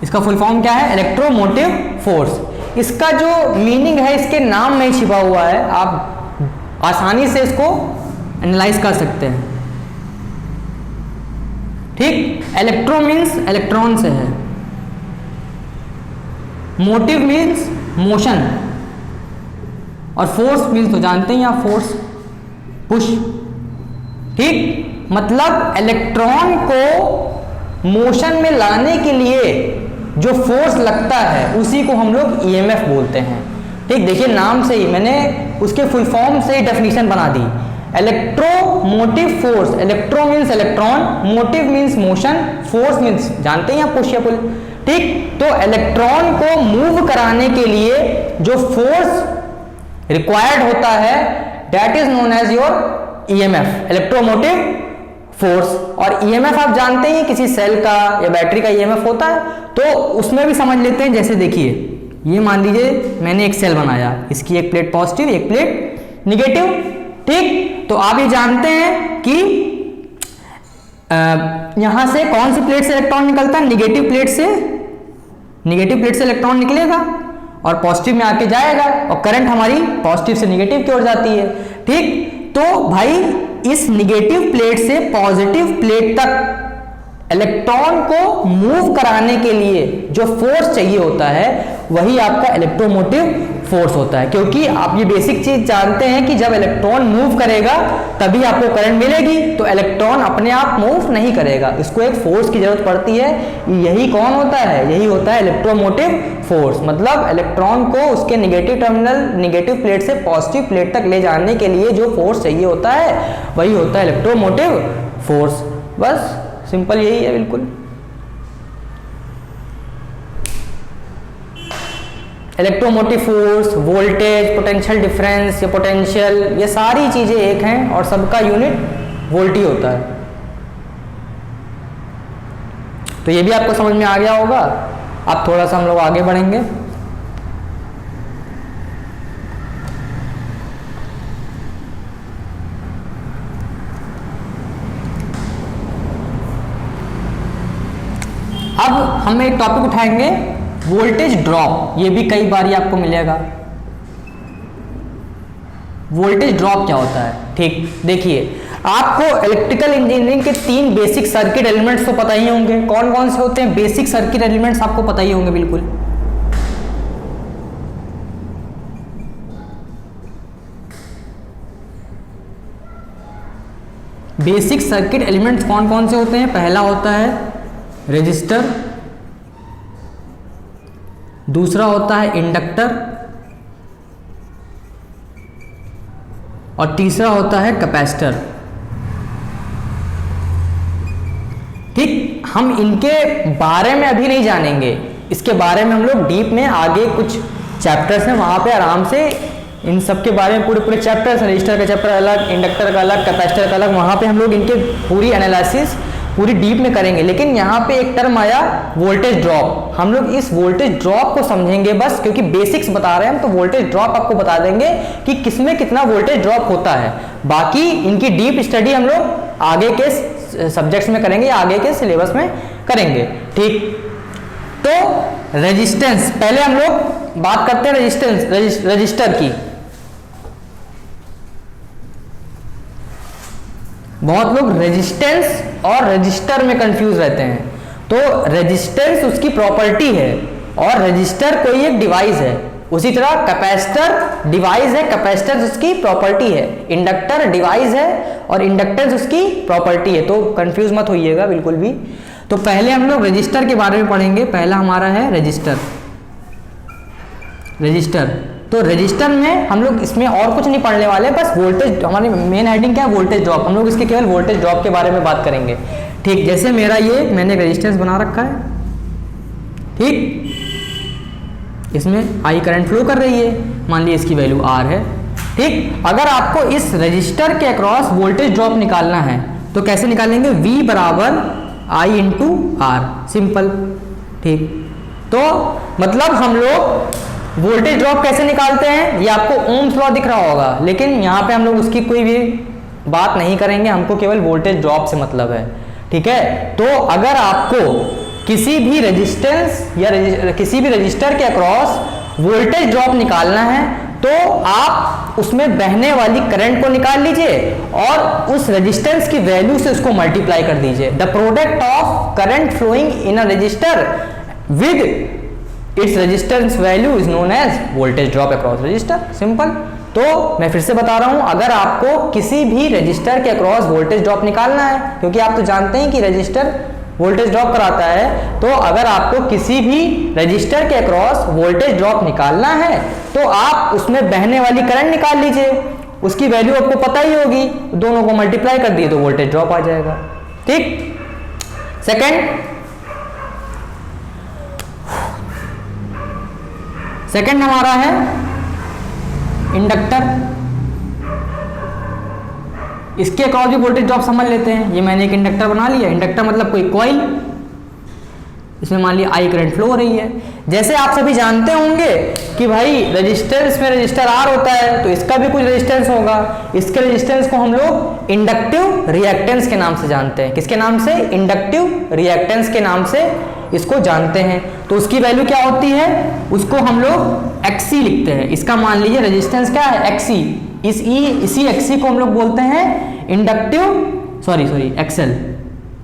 [SPEAKER 1] इसका फुल फॉर्म क्या है, इलेक्ट्रोमोटिव फोर्स। इसका जो मीनिंग है इसके नाम में छिपा हुआ है, आप आसानी से इसको एनालाइज कर सकते हैं। ठीक, इलेक्ट्रो मीन्स इलेक्ट्रॉन से है, मोटिव मीन्स मोशन, और फोर्स मीन्स तो जानते हैं आप, फोर्स पुश। ठीक, मतलब इलेक्ट्रॉन को मोशन में लाने के लिए जो फोर्स लगता है उसी को हम लोग ईएमएफ बोलते हैं। ठीक, देखिए नाम से ही मैंने उसके फुल फॉर्म से ही डेफिनेशन बना दी, electromotive force. Electro means electron, motive means motion, force means जानते हैं आप पुश या पुल। ठीक, तो इलेक्ट्रॉन को मूव कराने के लिए जो फोर्स रिक्वायर्ड होता है that is known as your EMF, electromotive force. और ईएमएफ आप जानते हैं किसी सेल का या बैटरी का ईएमएफ होता है, तो उसमें भी समझ लेते हैं। जैसे देखिए, ये मान लीजिए मैंने एक सेल बनाया, इसकी एक प्लेट पॉजिटिव एक प्लेट निगेटिव। ठीक, तो आप ये जानते हैं कि यहां से कौन सी प्लेट से इलेक्ट्रॉन निकलता है, निगेटिव प्लेट से। निगेटिव प्लेट से इलेक्ट्रॉन निकलेगा और पॉजिटिव में आके जाएगा, और करंट हमारी पॉजिटिव से निगेटिव की ओर जाती है। ठीक, तो भाई इस निगेटिव प्लेट से पॉजिटिव प्लेट तक इलेक्ट्रॉन को मूव कराने के लिए जो फोर्स चाहिए होता है वही आपका इलेक्ट्रोमोटिव फोर्स होता है। क्योंकि आप ये बेसिक चीज जानते हैं कि जब इलेक्ट्रॉन मूव करेगा तभी आपको करंट मिलेगी, तो इलेक्ट्रॉन अपने आप मूव नहीं करेगा, इसको एक फोर्स की जरूरत पड़ती है। यही कौन होता है, यही होता है इलेक्ट्रोमोटिव फोर्स। मतलब इलेक्ट्रॉन को उसके निगेटिव टर्मिनल, निगेटिव प्लेट से पॉजिटिव प्लेट तक ले जाने के लिए जो फोर्स चाहिए होता है वही होता है इलेक्ट्रोमोटिव फोर्स। बस सिंपल यही है बिल्कुल। Electromotive force, voltage, potential difference, ये पोटेंशियल, ये सारी चीजें एक हैं और सबका यूनिट वोल्ट ही होता है। तो ये भी आपको समझ में आ गया होगा। अब थोड़ा सा हम लोग आगे बढ़ेंगे। हम एक टॉपिक उठाएंगे वोल्टेज ड्रॉप। ये भी कई बार आपको मिलेगा। वोल्टेज ड्रॉप क्या होता है? ठीक, देखिए आपको इलेक्ट्रिकल इंजीनियरिंग के 3 बेसिक सर्किट एलिमेंट्स तो पता ही होंगे। कौन कौन से होते हैं बेसिक सर्किट एलिमेंट्स? आपको पता ही होंगे बिल्कुल। बेसिक सर्किट एलिमेंट्स कौन कौन से होते हैं? पहला होता है रेजिस्टर, दूसरा होता है इंडक्टर और तीसरा होता है कैपेसिटर। ठीक, हम इनके बारे में अभी नहीं जानेंगे, इसके बारे में हम लोग डीप में आगे कुछ चैप्टर्स हैं वहां पे आराम से इन सब के बारे में पूरे चैप्टर्स, रजिस्टर का चैप्टर अलग, इंडक्टर का अलग, कैपेसिटर का अलग, वहां पे हम लोग इनके पूरी एनालिसिस पूरी डीप में करेंगे। लेकिन यहाँ पे एक टर्म आया वोल्टेज ड्रॉप। हम लोग इस वोल्टेज ड्रॉप को समझेंगे बस, क्योंकि बेसिक्स बता रहे हैं हम, तो वोल्टेज ड्रॉप आपको बता देंगे कि किसमें कितना वोल्टेज ड्रॉप होता है। बाकी इनकी डीप स्टडी हम लोग आगे के सब्जेक्ट्स में करेंगे, आगे के सिलेबस में करेंगे। ठीक, तो रेजिस्टेंस, पहले हम लोग बात करते हैं रजिस्टर की। बहुत लोग रेजिस्टेंस और रजिस्टर में कंफ्यूज रहते हैं। तो रेजिस्टेंस उसकी प्रॉपर्टी है और रजिस्टर कोई एक डिवाइस है। उसी तरह कैपेसिटर डिवाइस है, कैपेसिटर उसकी प्रॉपर्टी है। इंडक्टर डिवाइस है और इंडक्टेंस उसकी प्रॉपर्टी है। तो कंफ्यूज मत होइएगा बिल्कुल भी। तो पहले हम लोग रजिस्टर के बारे में पढ़ेंगे। पहला हमारा है रजिस्टर। तो रजिस्टर में हम लोग इसमें और कुछ नहीं पढ़ने वाले, बस वोल्टेज, हमारी मेन हेडिंग क्या है? Voltage drop. हम लोग इसके केवल वोल्टेज ड्रॉप के बारे में बात करेंगे। ठीक, जैसे मेरा मैंने एक रेजिस्टेंस बना रखा है। ठीक, इसमें आई करंट फ्लो कर रही है, मान लीजिए इसकी वैल्यू R है। ठीक, अगर आपको इस रजिस्टर के अक्रॉस वोल्टेज ड्रॉप निकालना है तो कैसे निकालेंगे? V बराबर I इंटू R, सिंपल। ठीक, तो मतलब हम लोग वोल्टेज ड्रॉप कैसे निकालते हैं ये आपको ओम्स लॉ दिख रहा होगा, लेकिन यहाँ पे हम लोग उसकी कोई भी बात नहीं करेंगे, हमको केवल वोल्टेज ड्रॉप से मतलब है। ठीक है, तो अगर आपको किसी भी रेजिस्टेंस या किसी भी रजिस्टर के अक्रॉस वोल्टेज ड्रॉप निकालना है तो आप उसमें बहने वाली करंट को निकाल लीजिए और उस रेजिस्टेंस की वैल्यू से उसको मल्टीप्लाई कर दीजिए। The product of current flowing in a resistor with its resistance value is known as voltage drop across resistor, simple. तो मैं फिर से बता रहा हूं, अगर आपको किसी भी रजिस्टर के अक्रॉस वोल्टेज ड्रॉप निकालना है, क्योंकि आप तो जानते हैं कि रजिस्टर वोल्टेज ड्रॉप कराता है, तो अगर आपको किसी भी रजिस्टर के अक्रॉस वोल्टेज ड्रॉप निकालना है तो आप उसमें बहने वाली करंट निकाल लीजिए, उसकी वैल्यू आपको पता ही होगी, दोनों को मल्टीप्लाई कर दिए तो वोल्टेज ड्रॉप आ जाएगा। ठीक, सेकंड हमारा है इंडक्टर। इसके अक्रॉस भी वोल्टेज ड्रॉप समझ लेते हैं। ये मैंने एक इंडक्टर बना लिया। इंडक्टर मतलब कोई कॉइल, इसमें मान लिया आई करंट फ्लो हो रही है। जैसे आप सभी जानते होंगे कि भाई रेजिस्टेंस में रजिस्टर R होता है, तो इसका भी कुछ रेजिस्टेंस होगा। इसके रेजिस्टेंस को हम लोग इंडक्टिव रिएक्टेंस के नाम से जानते हैं। किसके नाम से? इंडक्टिव रिएक्टेंस के नाम से इसको जानते हैं। तो उसकी वैल्यू क्या होती है? उसको हम लोग XC लिखते हैं। इसका मान लीजिए रेजिस्टेंस क्या है? XC। इसी XC को हम लोग बोलते हैं इंडक्टिव, XL।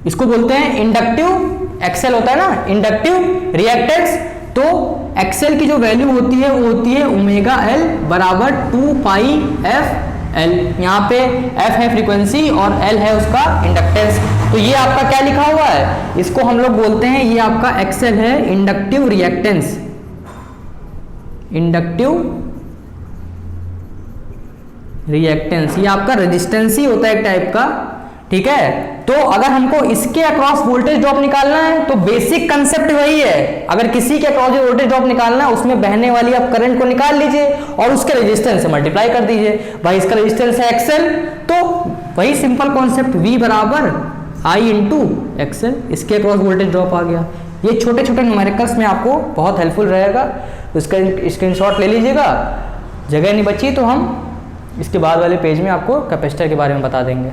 [SPEAKER 1] इसको बोलते हैं इंडक्टिव, XL होता है ना, इंडक्टिव रिएक्टेंस। तो XL की जो वैल्यू होती है वो होती है ओमेगा L बराबर 2 पाई FL। यहाँ पे F है फ्रीक्वेंसी और L है उसका इंडक्टेंस। तो ये आपका क्या लिखा हुआ है? इसको हम लोग बोलते हैं, ये आपका XL है, इंडक्टिव रिएक्टेंस। इंडक्टिव रिएक्टेंस ये आपका रेजिस्टेंस ही होता है एक टाइप का। ठीक है, तो अगर हमको इसके अक्रॉस वोल्टेज ड्रॉप निकालना है तो बेसिक कंसेप्ट वही है। अगर किसी के अक्रॉस वोल्टेज ड्रॉप निकालना है, उसमें बहने वाली आप करंट को निकाल लीजिए और उसके रेजिस्टेंस से मल्टीप्लाई कर दीजिए। भाई इसका रेजिस्टेंस है XL, तो वही सिंपल कॉन्सेप्ट V बराबर I इंटू XL। इसके अक्रॉस वोल्टेज ड्रॉप आ गया। ये छोटे छोटे न्यूमेरिकल्स में आपको बहुत हेल्पफुल रहेगा, उसका स्क्रीनशॉट ले लीजिएगा। जगह नहीं बची तो हम इसके बाद वाले पेज में आपको कैपेसिटर के बारे में बता देंगे।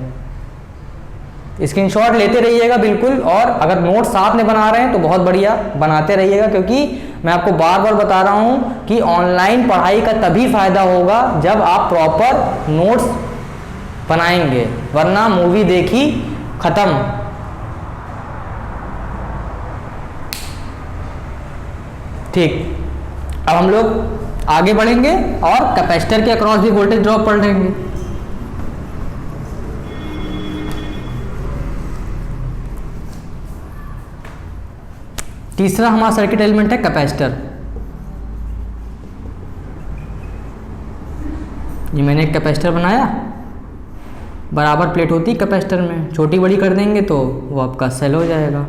[SPEAKER 1] स्क्रीनशॉट लेते रहिएगा बिल्कुल, और अगर नोट साथ में बना रहे हैं तो बहुत बढ़िया, बनाते रहिएगा, क्योंकि मैं आपको बार बार बता रहा हूँ कि ऑनलाइन पढ़ाई का तभी फ़ायदा होगा जब आप प्रॉपर नोट्स बनाएंगे, वरना मूवी देखी ख़त्म। ठीक, अब हम लोग आगे बढ़ेंगे और कैपेसिटर के अक्रॉस भी वोल्टेज ड्रॉप पढ़ेंगे। तीसरा हमारा सर्किट एलिमेंट है कैपेसिटर। ये मैंने एक कैपेसिटर बनाया, बराबर प्लेट होती है कैपेसिटर में, छोटी बड़ी कर देंगे तो वो आपका सेल हो जाएगा।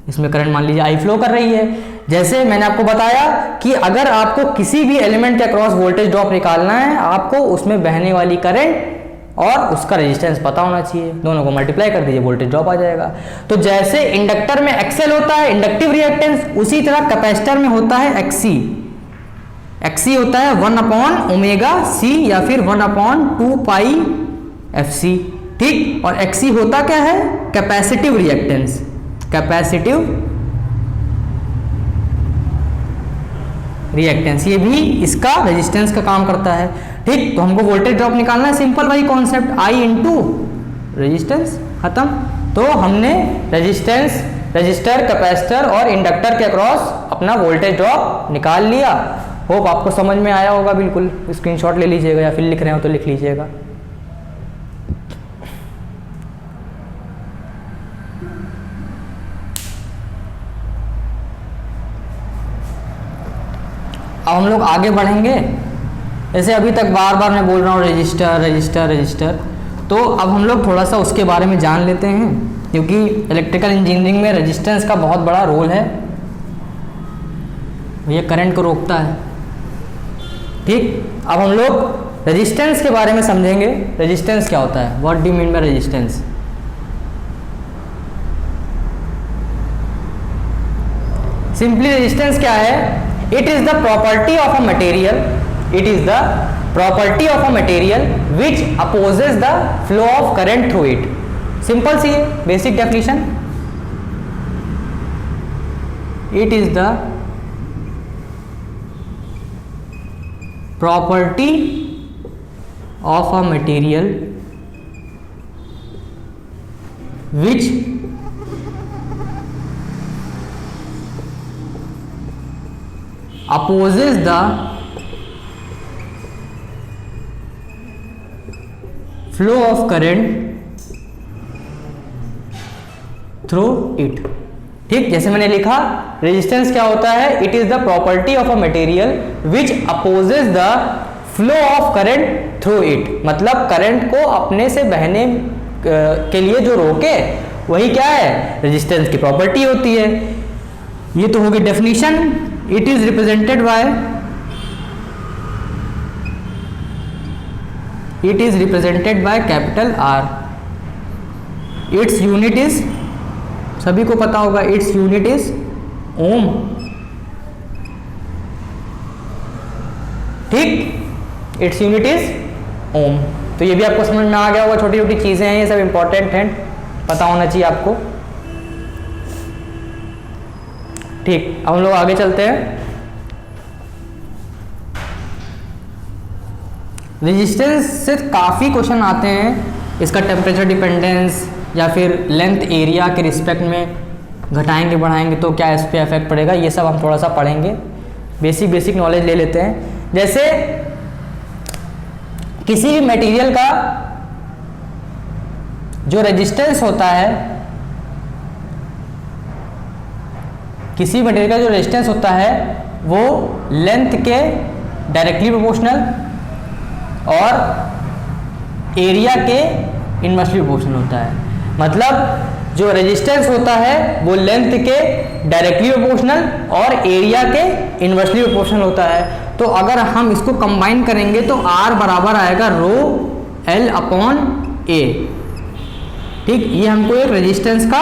[SPEAKER 1] इसमें करंट मान लीजिए आई फ्लो कर रही है। जैसे मैंने आपको बताया कि अगर आपको किसी भी एलिमेंट के अक्रॉस वोल्टेज ड्रॉप निकालना है, आपको उसमें बहने वाली करंट और उसका रेजिस्टेंस पता होना चाहिए, दोनों को मल्टीप्लाई कर दीजिए, वोल्टेज ड्रॉप आ जाएगा। तो जैसे इंडक्टर में एक्सएल होता है इंडक्टिव रिएक्टेंस, उसी तरह कैपेसिटर में होता है एक्सी। एक्सी होता है 1/ω/c या फिर 1/2πfc। ठीक, और एक्सी होता क्या है? कैपेसिटिव रिएक्टेंस, कैपेसिटिव रिएक्टेंस, ये भी इसका रेजिस्टेंस का काम करता है। ठीक, तो हमको वोल्टेज ड्रॉप निकालना है, सिंपल वही कॉन्सेप्ट, I इंटू रेजिस्टेंस, खत्म। तो हमने रेजिस्टेंस, रजिस्टर, कैपेसिटर और इंडक्टर के अक्रॉस अपना वोल्टेज ड्रॉप निकाल लिया। होप आपको समझ में आया होगा, बिल्कुल स्क्रीनशॉट ले लीजिएगा या फिर लिख रहे हो तो लिख लीजिएगा। अब हम लोग आगे बढ़ेंगे। जैसे अभी तक बार बार मैं बोल रहा हूँ रजिस्टर रजिस्टर रजिस्टर, तो अब हम लोग थोड़ा सा उसके बारे में जान लेते हैं, क्योंकि इलेक्ट्रिकल इंजीनियरिंग में रेजिस्टेंस का बहुत बड़ा रोल है, ये करंट को रोकता है। ठीक, अब हम लोग रेजिस्टेंस के बारे में समझेंगे। रेजिस्टेंस क्या होता है? What do you mean by resistance? Simply resistance क्या है? It is the property of a material. It is the property of a material which opposes the flow of current through it. Simple सी है, basic definition. It is the property of a material which opposes the flow of current through it. ठीक, जैसे मैंने लिखा resistance क्या होता है? It is the property of a material which opposes the flow of current through it, मतलब current को अपने से बहने के लिए जो रोके, वही क्या है? रेजिस्टेंस की प्रॉपर्टी होती है। ये तो होगी definition. It is represented by capital R. Its unit is, सभी को पता होगा, its unit is ओम। ठीक, its unit is ओम। तो ये भी आपको समझ में आ गया होगा, छोटी छोटी चीजें हैं, ये सब इंपॉर्टेंट हैं, पता होना चाहिए आपको। ठीक, अब हम लोग आगे चलते हैं। रेजिस्टेंस से काफ़ी क्वेश्चन आते हैं, इसका टेम्परेचर डिपेंडेंस या फिर लेंथ एरिया के रिस्पेक्ट में घटाएंगे बढ़ाएंगे तो क्या इस पर इफेक्ट पड़ेगा, ये सब हम थोड़ा सा पढ़ेंगे, बेसिक नॉलेज ले लेते हैं। जैसे किसी भी मटेरियल का जो रेजिस्टेंस होता है, किसी मटेरियल का जो रेजिस्टेंस होता है वो लेंथ के डायरेक्टली प्रोपोर्शनल और एरिया के इनवर्सली प्रोपोर्शनल होता है। मतलब जो रेजिस्टेंस होता है वो लेंथ के डायरेक्टली प्रोपोर्शनल और एरिया के इनवर्सली प्रोपोर्शनल होता है। तो अगर हम इसको कंबाइन करेंगे तो R बराबर आएगा रो L अपॉन A। ठीक, ये हमको एक रेजिस्टेंस का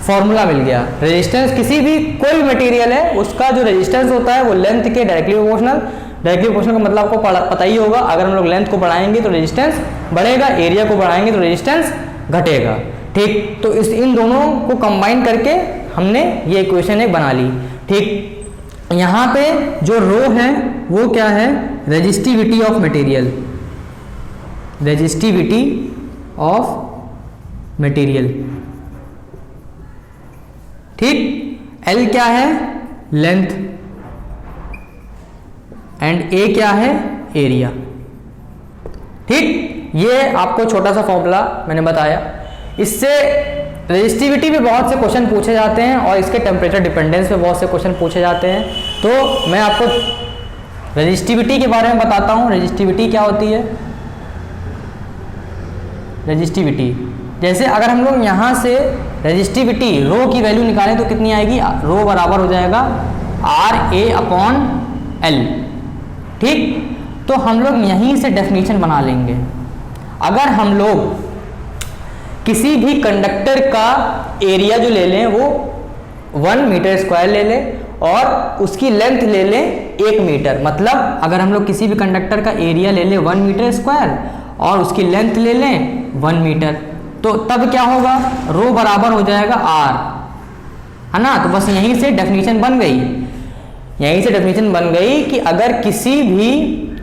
[SPEAKER 1] फॉर्मूला मिल गया। रेजिस्टेंस किसी भी कोई भी मटेरियल है उसका जो रेजिस्टेंस होता है वो लेंथ के डायरेक्टली प्रोपोर्शनल। डायरेक्टली प्रोपोर्शनल का मतलब आपको पता ही होगा, अगर हम लोग लेंथ को बढ़ाएंगे तो रेजिस्टेंस बढ़ेगा, एरिया को बढ़ाएंगे तो रेजिस्टेंस घटेगा। ठीक। तो इन दोनों को कंबाइन करके हमने ये इक्वेशन एक बना ली। ठीक, यहाँ पे जो रो है वो क्या है, resistivity of material, resistivity of material. ठीक, एल क्या है, लेंथ, एंड ए क्या है, एरिया। ठीक, ये आपको छोटा सा फॉर्मूला मैंने बताया। इससे रेजिस्टिविटी पे बहुत से क्वेश्चन पूछे जाते हैं और इसके टेम्परेचर डिपेंडेंस पे बहुत से क्वेश्चन पूछे जाते हैं। तो मैं आपको रेजिस्टिविटी के बारे में बताता हूँ। रेजिस्टिविटी क्या होती है, रेजिस्टिविटी जैसे अगर हम लोग यहाँ से रेजिस्टिविटी रो की वैल्यू निकालें तो कितनी आएगी, रो बराबर हो जाएगा आर ए अपॉन एल। ठीक, तो हम लोग यहीं से डेफिनेशन बना लेंगे। अगर हम लोग किसी भी कंडक्टर का एरिया जो ले लें वो 1 मीटर स्क्वायर ले लें और उसकी लेंथ ले लें 1 मीटर, मतलब अगर हम लोग किसी भी कंडक्टर का एरिया ले लें 1 मीटर स्क्वायर और उसकी लेंथ ले लें 1 मीटर, तो तब क्या होगा, रो बराबर हो जाएगा आर, है ना। तो बस यहीं से डेफिनेशन बन गई, यहीं से डेफिनेशन बन गई कि अगर किसी भी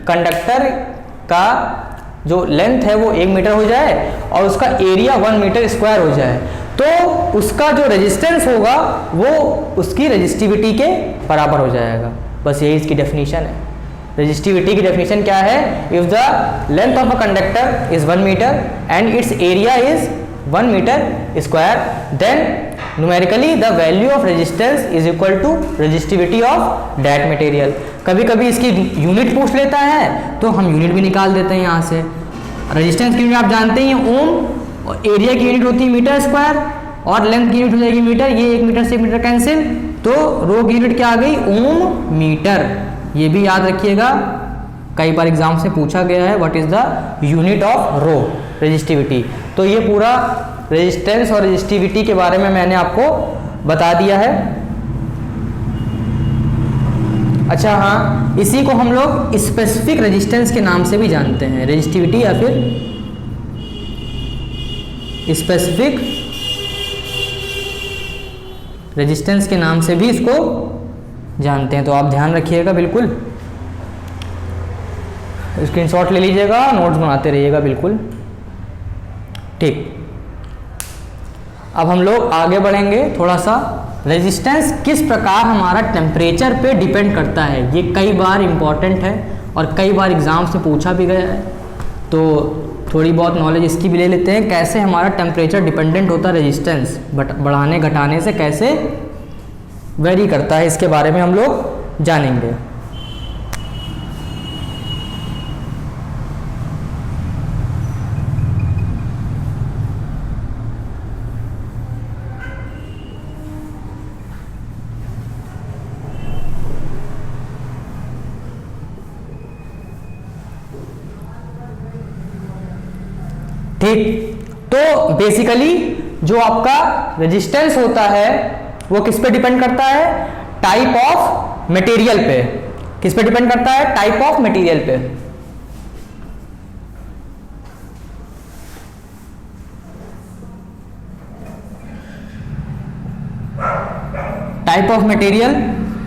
[SPEAKER 1] कंडक्टर का जो लेंथ है वो 1 मीटर हो जाए और उसका एरिया 1 मीटर स्क्वायर हो जाए तो उसका जो रेजिस्टेंस होगा वो उसकी रेजिस्टिविटी के बराबर हो जाएगा। बस यही इसकी डेफिनेशन है। रेजिस्टिविटी की डेफिनेशन क्या है, if the length of a conductor is 1 metre and its area is 1 metre square, then numerically the value of resistance is equal to resistivity of that material. कभी कभी इसकी यूनिट पूछ लेता है तो हम यूनिट भी निकाल देते हैं यहाँ से। रेजिस्टेंस की यूनिट आप जानते ही हैं ओम, और एरिया की यूनिट होती है मीटर स्क्वायर और लेंथ की यूनिट हो जाएगी मीटर। ये 1 मीटर से 1 मीटर कैंसिल, तो रो की यूनिट क्या आ गई, ओम मीटर। ये भी याद रखिएगा, कई बार एग्जाम से पूछा गया है what is the unit of rho resistivity. तो ये पूरा रेजिस्टेंस और रेजिस्टिविटी के बारे में मैंने आपको बता दिया है। अच्छा हाँ, इसी को हम लोग स्पेसिफिक रेजिस्टेंस के नाम से भी जानते हैं, रेजिस्टिविटी या फिर स्पेसिफिक रेजिस्टेंस के नाम से भी इसको जानते हैं। तो आप ध्यान रखिएगा, बिल्कुल स्क्रीनशॉट ले लीजिएगा, नोट्स बनाते रहिएगा, बिल्कुल ठीक। अब हम लोग आगे बढ़ेंगे थोड़ा सा। रेजिस्टेंस किस प्रकार हमारा टेम्परेचर पे डिपेंड करता है, ये कई बार इम्पॉर्टेंट है और कई बार एग्ज़ाम से पूछा भी गया है। तो थोड़ी बहुत नॉलेज इसकी भी ले लेते हैं, कैसे हमारा टेम्परेचर डिपेंडेंट होता है रेजिस्टेंस, बढ़ाने घटाने से कैसे वेरी करता है, इसके बारे में हम लोग जानेंगे। ठीक, तो बेसिकली जो आपका रेजिस्टेंस होता है वो किस पे डिपेंड करता है, टाइप ऑफ मटेरियल पे। किस पे डिपेंड करता है, टाइप ऑफ मटेरियल पे। टाइप ऑफ मटेरियल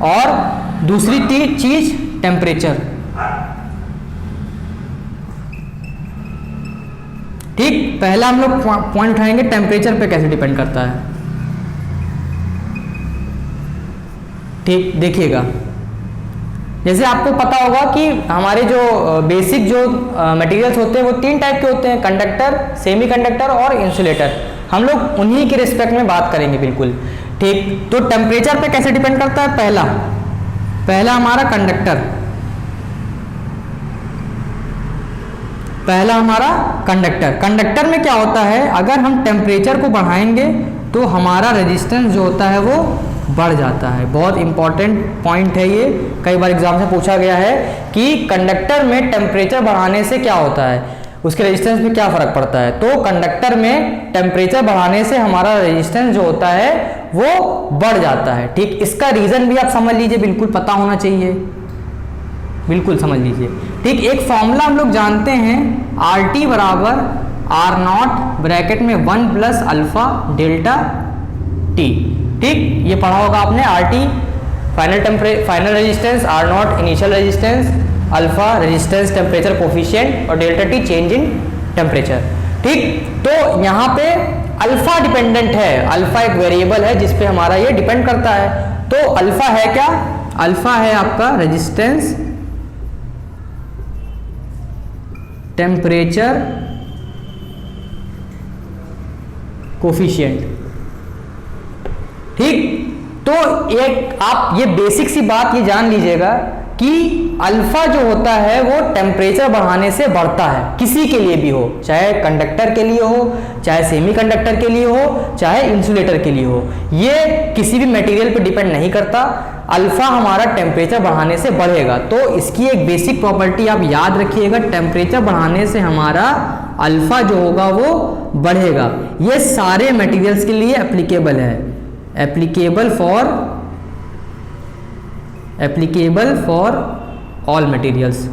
[SPEAKER 1] और दूसरी चीज टेम्परेचर। ठीक, पहला हम लोग पॉइंट उठाएंगे टेम्परेचर पे कैसे डिपेंड करता है। ठीक, देखिएगा, जैसे आपको पता होगा कि हमारे जो बेसिक जो मटेरियल्स होते हैं वो 3 टाइप के होते हैं, कंडक्टर, सेमी कंडक्टर और इंसुलेटर। हम लोग उन्हीं के रिस्पेक्ट में बात करेंगे, बिल्कुल ठीक। तो टेम्परेचर पे कैसे डिपेंड करता है, पहला हमारा कंडक्टर, पहला हमारा कंडक्टर में क्या होता है, अगर हम टेम्परेचर को बढ़ाएंगे तो हमारा रेजिस्टेंस जो होता है वो बढ़ जाता है। बहुत इंपॉर्टेंट पॉइंट है ये, कई बार एग्जाम से पूछा गया है कि कंडक्टर में टेम्परेचर बढ़ाने से क्या होता है, उसके रेजिस्टेंस में क्या फर्क पड़ता है। तो कंडक्टर में टेम्परेचर बढ़ाने से हमारा रेजिस्टेंस जो होता है वो बढ़ जाता है। ठीक, इसका रीजन भी आप समझ लीजिए, बिल्कुल पता होना चाहिए, बिल्कुल समझ लीजिए। ठीक, एक फॉर्मूला हम लोग जानते हैं, RT बराबर आर नॉट ब्रैकेट में 1 प्लस अल्फा डेल्टा टी। ठीक, ये पढ़ा होगा आपने, R T final resistance, R naught initial resistance, alpha resistance temperature coefficient और delta T change in temperature. ठीक, तो यहाँ पे अल्फा डिपेंडेंट है, अल्फा एक वेरिएबल है जिस पे हमारा ये डिपेंड करता है। तो अल्फा है क्या? अल्फा है आपका रेजिस्टेंस टेम्परेचर कोफिशिएंट। ठीक, तो एक आप ये बेसिक सी बात ये जान लीजिएगा कि अल्फा जो होता है वो टेम्परेचर बढ़ाने से बढ़ता है, किसी के लिए भी हो, चाहे कंडक्टर के लिए हो, चाहे सेमीकंडक्टर के लिए हो, चाहे इंसुलेटर के लिए हो, ये किसी भी मटेरियल पे डिपेंड नहीं करता। अल्फा हमारा टेम्परेचर बढ़ाने से बढ़ेगा। तो इसकी एक बेसिक प्रॉपर्टी आप याद रखिएगा, टेम्परेचर बढ़ाने से हमारा अल्फा जो होगा वो बढ़ेगा। ये सारे मटेरियल्स के लिए एप्लीकेबल है, एप्लीकेबल फॉर ऑल मटेरियल्स।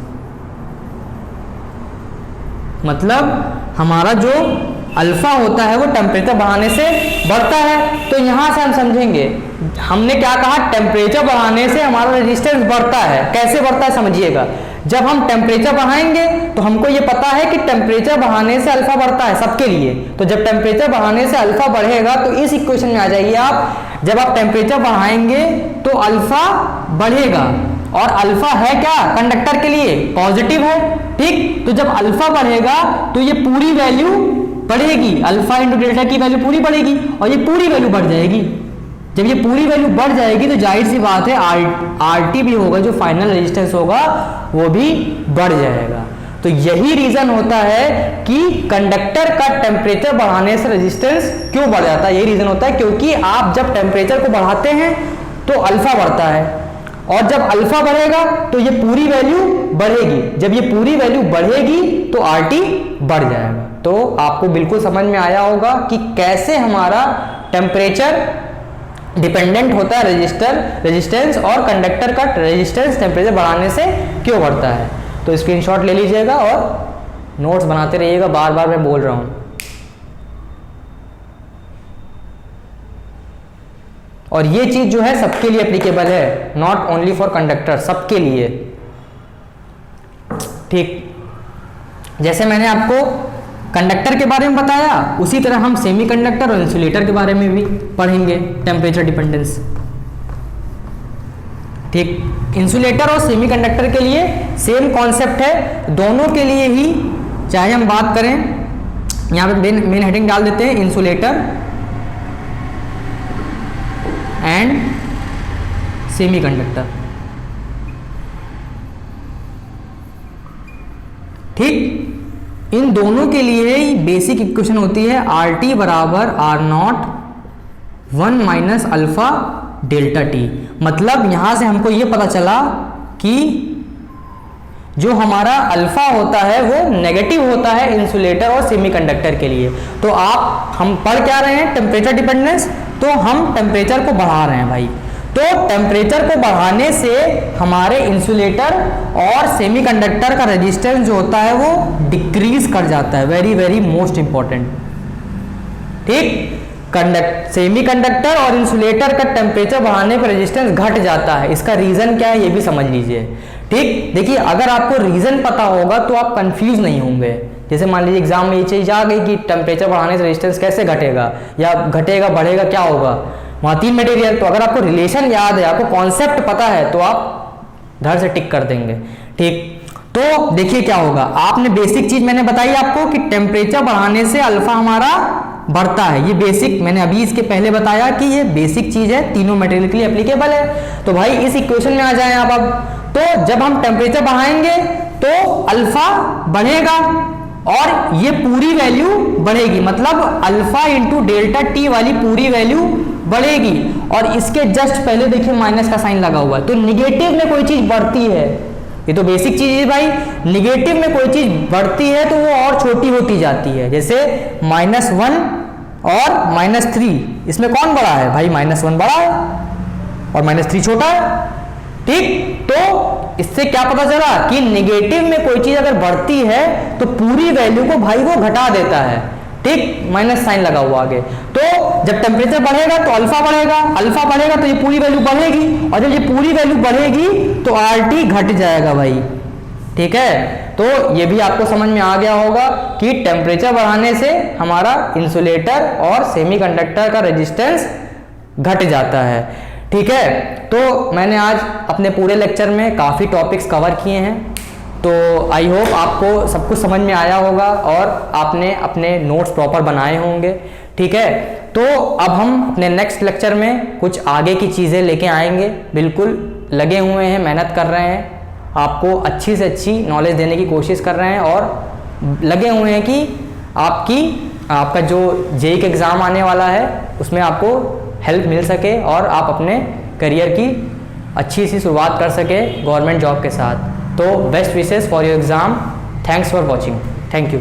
[SPEAKER 1] मतलब हमारा जो अल्फा होता है वो टेम्परेचर बढ़ाने से बढ़ता है। तो यहां से हम समझेंगे, हमने क्या कहा, टेम्परेचर बढ़ाने से हमारा रेजिस्टेंस बढ़ता है। कैसे बढ़ता है समझिएगा, जब हम टेम्परेचर बढ़ाएंगे तो हमको ये पता है कि टेम्परेचर बढ़ाने से अल्फा बढ़ता है सबके लिए। तो जब टेम्परेचर बढ़ाने से अल्फा बढ़ेगा तो इस इक्वेशन में आ जाइए आप, जब आप टेम्परेचर बढ़ाएंगे तो अल्फा बढ़ेगा, और अल्फा है क्या कंडक्टर के लिए, पॉजिटिव है। ठीक, तो जब अल्फा बढ़ेगा तो ये पूरी वैल्यू बढ़ेगी, अल्फा इंटू डेल्टा की वैल्यू पूरी बढ़ेगी और ये पूरी वैल्यू बढ़ जाएगी। जब ये पूरी वैल्यू बढ़ जाएगी तो जाहिर सी बात है आर टी भी होगा, जो फाइनल रेजिस्टेंस होगा वो भी बढ़ जाएगा। तो यही रीजन होता है कि कंडक्टर का टेम्परेचर बढ़ाने से रेजिस्टेंस क्यों बढ़ जाता है। यही रीजन होता है क्योंकि आप जब टेम्परेचर को बढ़ाते हैं तो अल्फा बढ़ता है, और जब अल्फा बढ़ेगा तो ये पूरी वैल्यू बढ़ेगी। जब ये पूरी वैल्यू बढ़ेगी तो आर टी बढ़ जाएगा। तो आपको बिल्कुल समझ में आया होगा कि कैसे हमारा टेम्परेचर डिपेंडेंट होता है रेजिस्टेंस, और कंडक्टर का रेजिस्टेंस टेम्परेचर बढ़ाने से क्यों बढ़ता है। तो स्क्रीनशॉट ले लीजिएगा और नोट्स बनाते रहिएगा, बार बार मैं बोल रहा हूं। और ये चीज जो है सबके लिए एप्लीकेबल है, नॉट ओनली फॉर कंडक्टर, सबके लिए। ठीक, जैसे मैंने आपको कंडक्टर के बारे में बताया, उसी तरह हम सेमीकंडक्टर और इंसुलेटर के बारे में भी पढ़ेंगे, टेम्परेचर डिपेंडेंस। ठीक, इंसुलेटर और सेमीकंडक्टर के लिए सेम कॉन्सेप्ट है, दोनों के लिए ही। चाहे हम बात करें, यहाँ पे मेन हेडिंग डाल देते हैं, इंसुलेटर एंड सेमीकंडक्टर। ठीक, इन दोनों के लिए बेसिक इक्वेशन होती है आर टी बराबर R naught 1 minus alpha delta T. मतलब यहां से हमको ये पता चला कि जो हमारा अल्फा होता है वो नेगेटिव होता है इंसुलेटर और सेमीकंडक्टर के लिए। तो हम पढ़ क्या रहे हैं, टेम्परेचर डिपेंडेंस, तो हम टेम्परेचर को बढ़ा रहे हैं भाई। तो टेम्परेचर को बढ़ाने से हमारे इंसुलेटर और सेमीकंडक्टर का रेजिस्टेंस जो होता है वो डिक्रीज कर जाता है। Very very most important. ठीक, सेमीकंडक्टर और इंसुलेटर का टेम्परेचर बढ़ाने पर रेजिस्टेंस घट जाता है। इसका रीजन क्या है ये भी समझ लीजिए। ठीक, देखिए अगर आपको रीजन पता होगा तो आप कंफ्यूज नहीं होंगे। जैसे मान लीजिए एग्जाम में ये चीज आ गई कि टेम्परेचर बढ़ाने से रेजिस्टेंस कैसे घटेगा, या घटेगा बढ़ेगा क्या होगा, वहां 3 मटेरियल। तो अगर आपको रिलेशन याद है, आपको कॉन्सेप्ट पता है, तो आप धड़ से टिक कर देंगे। ठीक, तो देखिए क्या होगा, आपने बेसिक चीज मैंने बताई आपको कि टेम्परेचर बढ़ाने से अल्फा हमारा बढ़ता है। ये बेसिक मैंने अभी इसके पहले बताया कि ये बेसिक चीज है, तीनों मटेरियल के लिए एप्लीकेबल है। तो भाई इस इक्वेशन में आ जाए आप अब। तो जब हम टेम्परेचर बढ़ाएंगे तो अल्फा बढ़ेगा और ये पूरी वैल्यू बढ़ेगी, मतलब अल्फा इंटू डेल्टा टी वाली पूरी वैल्यू बढ़ेगी। और इसके जस्ट पहले देखिए माइनस का साइन लगा हुआ है, तो निगेटिव में कोई चीज बढ़ती है, ये तो बेसिक चीज है भाई। निगेटिव में कोई चीज बढ़ती है तो वो और छोटी होती जाती है। जैसे -1 और -3, इसमें कौन बड़ा है भाई, -1 बड़ा है और -3 छोटा है। ठीक, तो इससे क्या पता चला कि नेगेटिव में कोई चीज अगर बढ़ती है तो पूरी वैल्यू को भाई वो घटा देता है, ठीक, माइनस साइन लगा हुआ आगे। तो जब टेम्परेचर बढ़ेगा तो अल्फा बढ़ेगा, अल्फा बढ़ेगा तो ये पूरी वैल्यू बढ़ेगी, और जब ये पूरी वैल्यू बढ़ेगी तो आरटी घट जाएगा भाई, ठीक है। तो ये भी आपको समझ में आ गया होगा कि टेम्परेचर बढ़ाने से हमारा इंसुलेटर और सेमीकंडक्टर का रेजिस्टेंस घट जाता है, ठीक है। तो मैंने आज अपने पूरे लेक्चर में काफ़ी टॉपिक्स कवर किए हैं, तो आई होप आपको सब कुछ समझ में आया होगा और आपने अपने नोट्स प्रॉपर बनाए होंगे, ठीक है। तो अब हम अपने नेक्स्ट लेक्चर में कुछ आगे की चीज़ें लेके आएंगे, बिल्कुल लगे हुए हैं, मेहनत कर रहे हैं, आपको अच्छी से अच्छी नॉलेज देने की कोशिश कर रहे हैं और लगे हुए हैं कि आपका जो जेईई का एग्ज़ाम आने वाला है उसमें आपको हेल्प मिल सके और आप अपने करियर की अच्छी सी शुरुआत कर सके गवर्नमेंट जॉब के साथ। तो best wishes for your exam. Thanks for watching. Thank you.